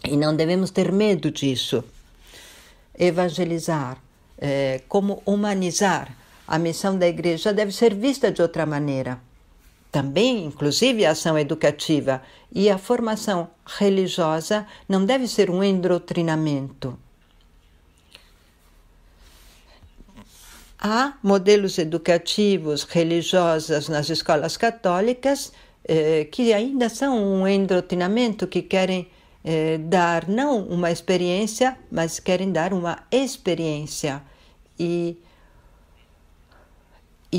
E não devemos ter medo disso. Evangelizar, como humanizar. A missão da igreja deve ser vista de outra maneira. também, inclusive, a ação educativa. E a formação religiosa não deve ser um endoctrinamento. Há modelos educativos religiosos nas escolas católicas que ainda são um endoctrinamento, que querem dar não uma experiência, mas querem dar uma experiência e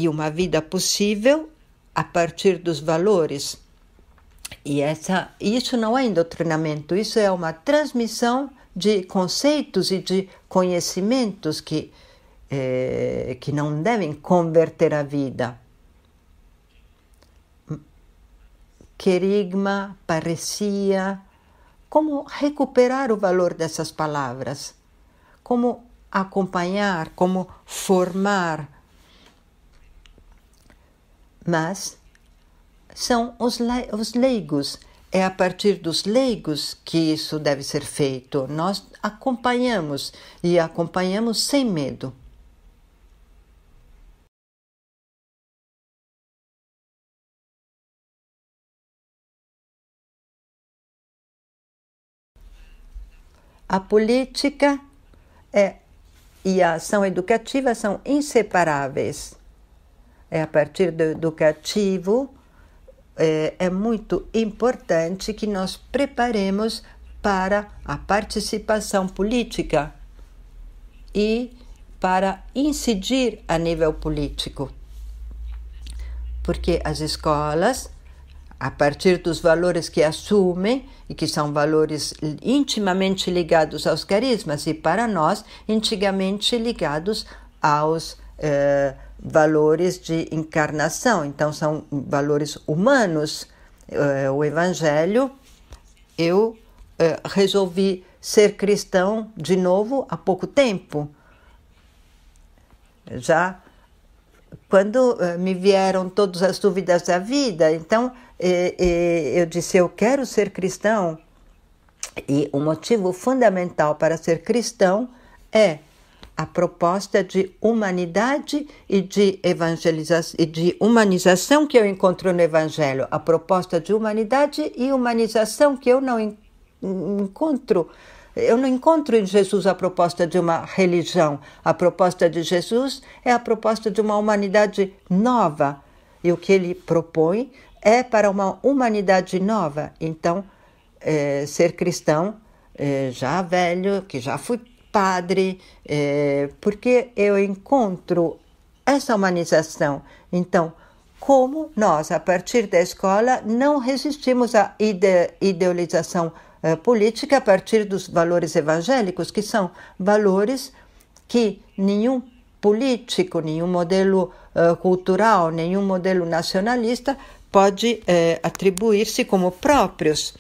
uma vida possível a partir dos valores. E isso não é endoctrinamento, isso é uma transmissão de conceitos e de conhecimentos que não devem converter a vida. Querigma, parecia, como recuperar o valor dessas palavras, como acompanhar, como formar. Mas são os leigos, é a partir dos leigos que isso deve ser feito. Nós acompanhamos e acompanhamos sem medo. A política e a ação educativa são inseparáveis. A partir do educativo, é muito importante que nós preparemos para a participação política e para incidir a nível político. Porque as escolas, a partir dos valores que assumem, e que são valores intimamente ligados aos carismas, e para nós, intimamente ligados aos valores de encarnação. Então, são valores humanos. O Evangelho, eu resolvi ser cristão de novo há pouco tempo. Já quando me vieram todas as dúvidas da vida, então eu disse, eu quero ser cristão. E o motivo fundamental para ser cristão é a proposta de humanidade e de evangelização e de humanização que eu encontro no Evangelho. A proposta de humanidade e humanização que eu não encontro. Eu não encontro em Jesus a proposta de uma religião. A proposta de Jesus é a proposta de uma humanidade nova. E o que ele propõe é para uma humanidade nova. Então, ser cristão, já velho, que já fui padre, porque eu encontro essa humanização. Então, como nós, a partir da escola, não resistimos à idealização política a partir dos valores evangélicos, que são valores que nenhum político, nenhum modelo cultural, nenhum modelo nacionalista pode atribuir-se como próprios.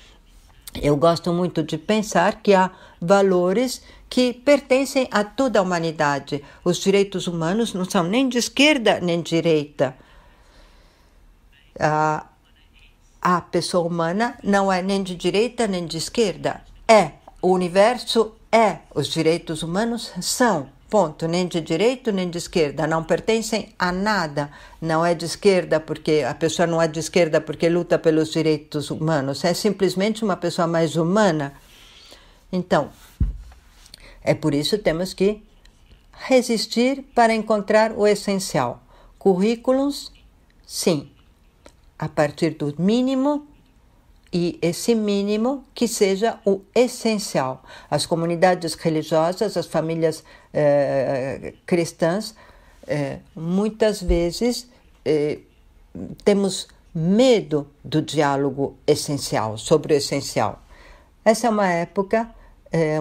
Eu gosto muito de pensar que há valores que pertencem a toda a humanidade. Os direitos humanos não são nem de esquerda nem de direita. A pessoa humana não é nem de direita nem de esquerda. O universo os direitos humanos são, ponto, nem de direita nem de esquerda, não pertencem a nada. Não é de esquerda porque a pessoa não é de esquerda porque luta pelos direitos humanos, é simplesmente uma pessoa mais humana. Então, é por isso que temos que resistir para encontrar o essencial. Currículos, sim, a partir do mínimo, e esse mínimo que seja o essencial. As comunidades religiosas, as famílias cristãs, muitas vezes temos medo do diálogo essencial, sobre o essencial. Essa é uma época,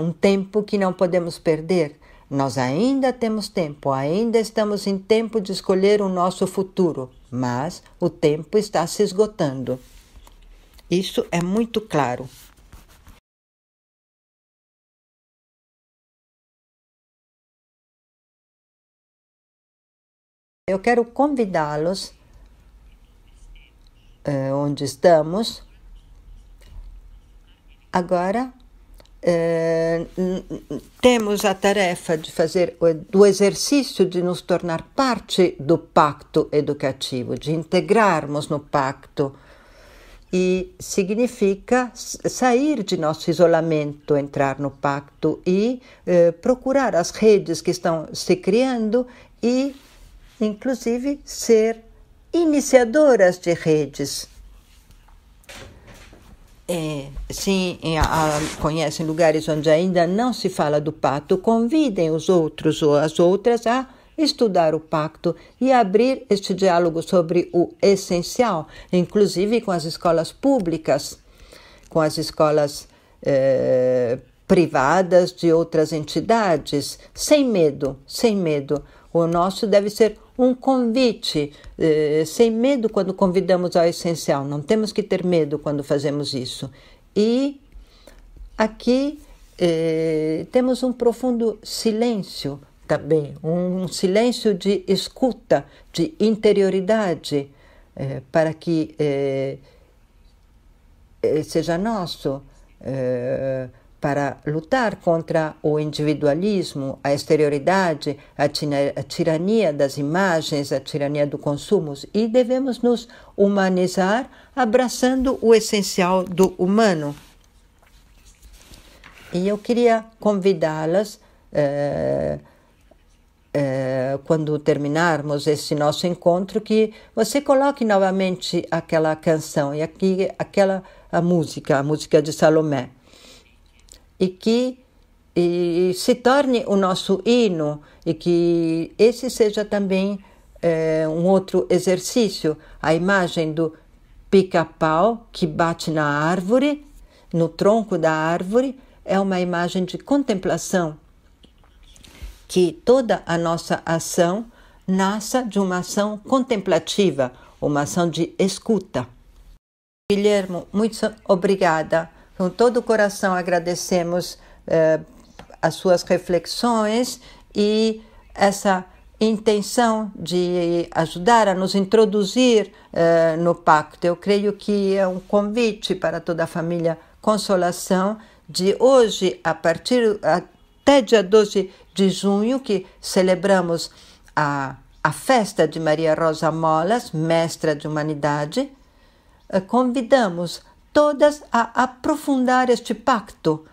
um tempo que não podemos perder. Nós ainda temos tempo, ainda estamos em tempo de escolher o nosso futuro, mas o tempo está se esgotando. Isso é muito claro. Eu quero convidá-los, onde estamos, agora temos a tarefa de fazer do exercício de nos tornar parte do pacto educativo, de integrarmos no pacto. E significa sair de nosso isolamento, entrar no pacto e procurar as redes que estão se criando e, inclusive, ser iniciadoras de redes. Se conhecem lugares onde ainda não se fala do pacto, convidem os outros ou as outras a estudar o pacto e abrir este diálogo sobre o essencial, inclusive com as escolas públicas, com as escolas privadas de outras entidades, sem medo, sem medo. O nosso deve ser um convite, sem medo quando convidamos ao essencial. Não temos que ter medo quando fazemos isso. E aqui temos um profundo silêncio também, um silêncio de escuta, de interioridade, para que seja nosso, para lutar contra o individualismo, a exterioridade, a tirania das imagens, a tirania do consumo. E devemos nos humanizar abraçando o essencial do humano. E eu queria convidá-las, quando terminarmos esse nosso encontro, que você coloque novamente aquela canção e a música de Salomé. E que se torne o nosso hino, e que esse seja também um outro exercício, a imagem do pica-pau que bate na árvore, no tronco da árvore, é uma imagem de contemplação, que toda a nossa ação nasça de uma ação contemplativa, uma ação de escuta. Guilhermo, muito obrigada. Com todo o coração agradecemos as suas reflexões e essa intenção de ajudar a nos introduzir no pacto. Eu creio que é um convite para toda a família Consolação de hoje, até dia 12 de junho, que celebramos a festa de Maria Rosa Molas, mestra de humanidade. Convidamos todas a aprofundar este pacto,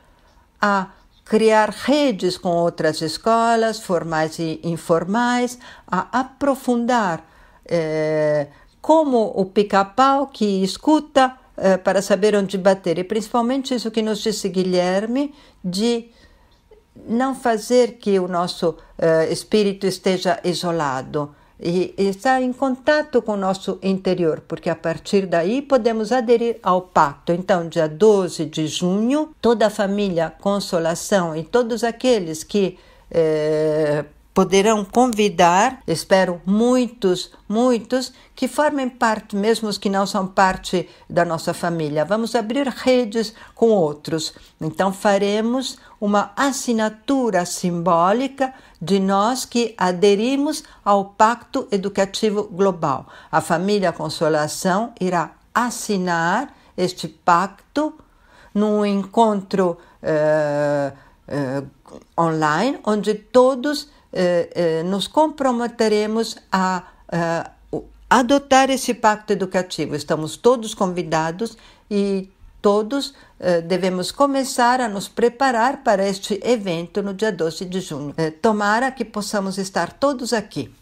a criar redes com outras escolas, formais e informais, a aprofundar como o pica-pau que escuta para saber onde bater. E principalmente isso que nos disse Guilherme, de não fazer que o nosso espírito esteja isolado, e estar em contato com o nosso interior, porque a partir daí podemos aderir ao pacto. Então, dia 12 de junho, toda a família Consolação e todos aqueles que poderão convidar, espero muitos, que formem parte, mesmo os que não são parte da nossa família. Vamos abrir redes com outros. Então faremos uma assinatura simbólica de nós que aderimos ao Pacto Educativo Global. A família Consolação irá assinar este pacto num encontro online, onde todos nos comprometeremos a adotar esse pacto educativo. Estamos todos convidados e todos devemos começar a nos preparar para este evento no dia 12 de junho. Tomara que possamos estar todos aqui.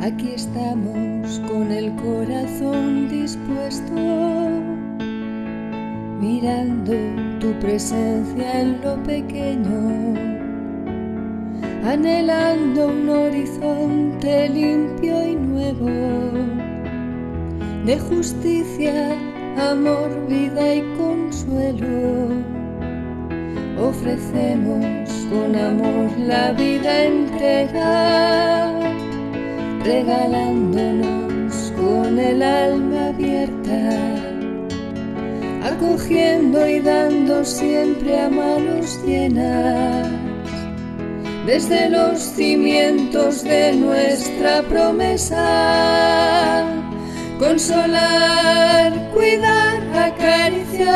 Aquí estamos con el corazón dispuesto, mirando tu presencia en lo pequeño, anhelando un horizonte limpio y nuevo, de justicia, amor, vida y consuelo. Ofrecemos con amor la vida entera, regalándonos con el alma abierta acogiendo y dando siempre a manos llenas, desde los cimientos de nuestra promesa, consolar, cuidar, acariciar,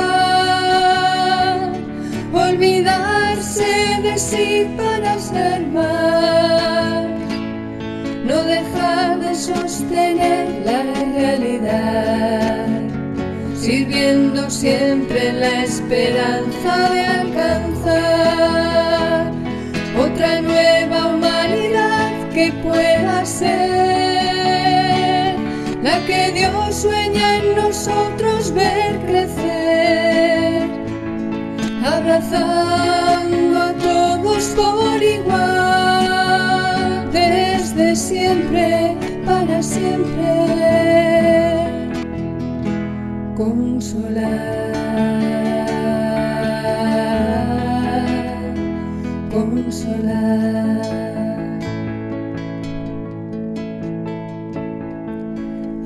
olvidarse de sí para ser más, no dejar de sostener la realidad, sirviendo siempre la esperanza de alcanzar otra nueva humanidad que pueda ser la que Dios sueña en nosotros ver crecer, abrazando a todos por igual, desde siempre, para siempre, consolar, consolar.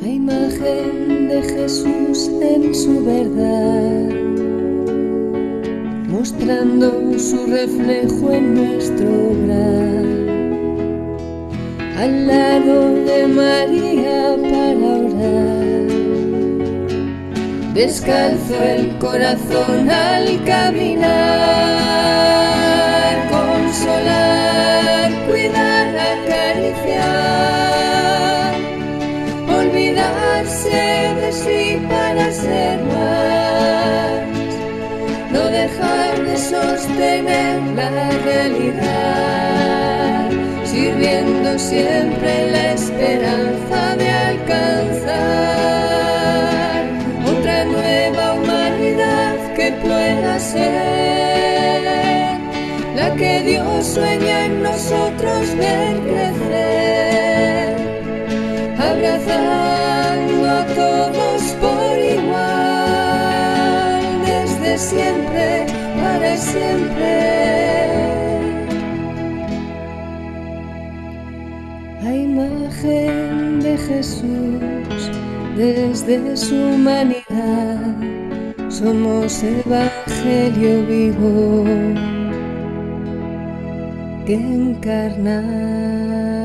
A imagen de Jesús en su verdad, mostrando su reflejo en nuestro obrar, al lado de María para orar, descalzo el corazón al caminar, consolar, cuidar, acariciar, olvidarse de sí para ser más, no dejar de sostener la realidad, sirviendo siempre la esperanza de alcanzar otra nueva humanidad que pueda ser la que Dios sueña en nosotros ver crecer, abrazando a todos por igual, desde siempre, para siempre. A imagen de Jesús, desde su humanidad, somos evangelio vivo que encarnar.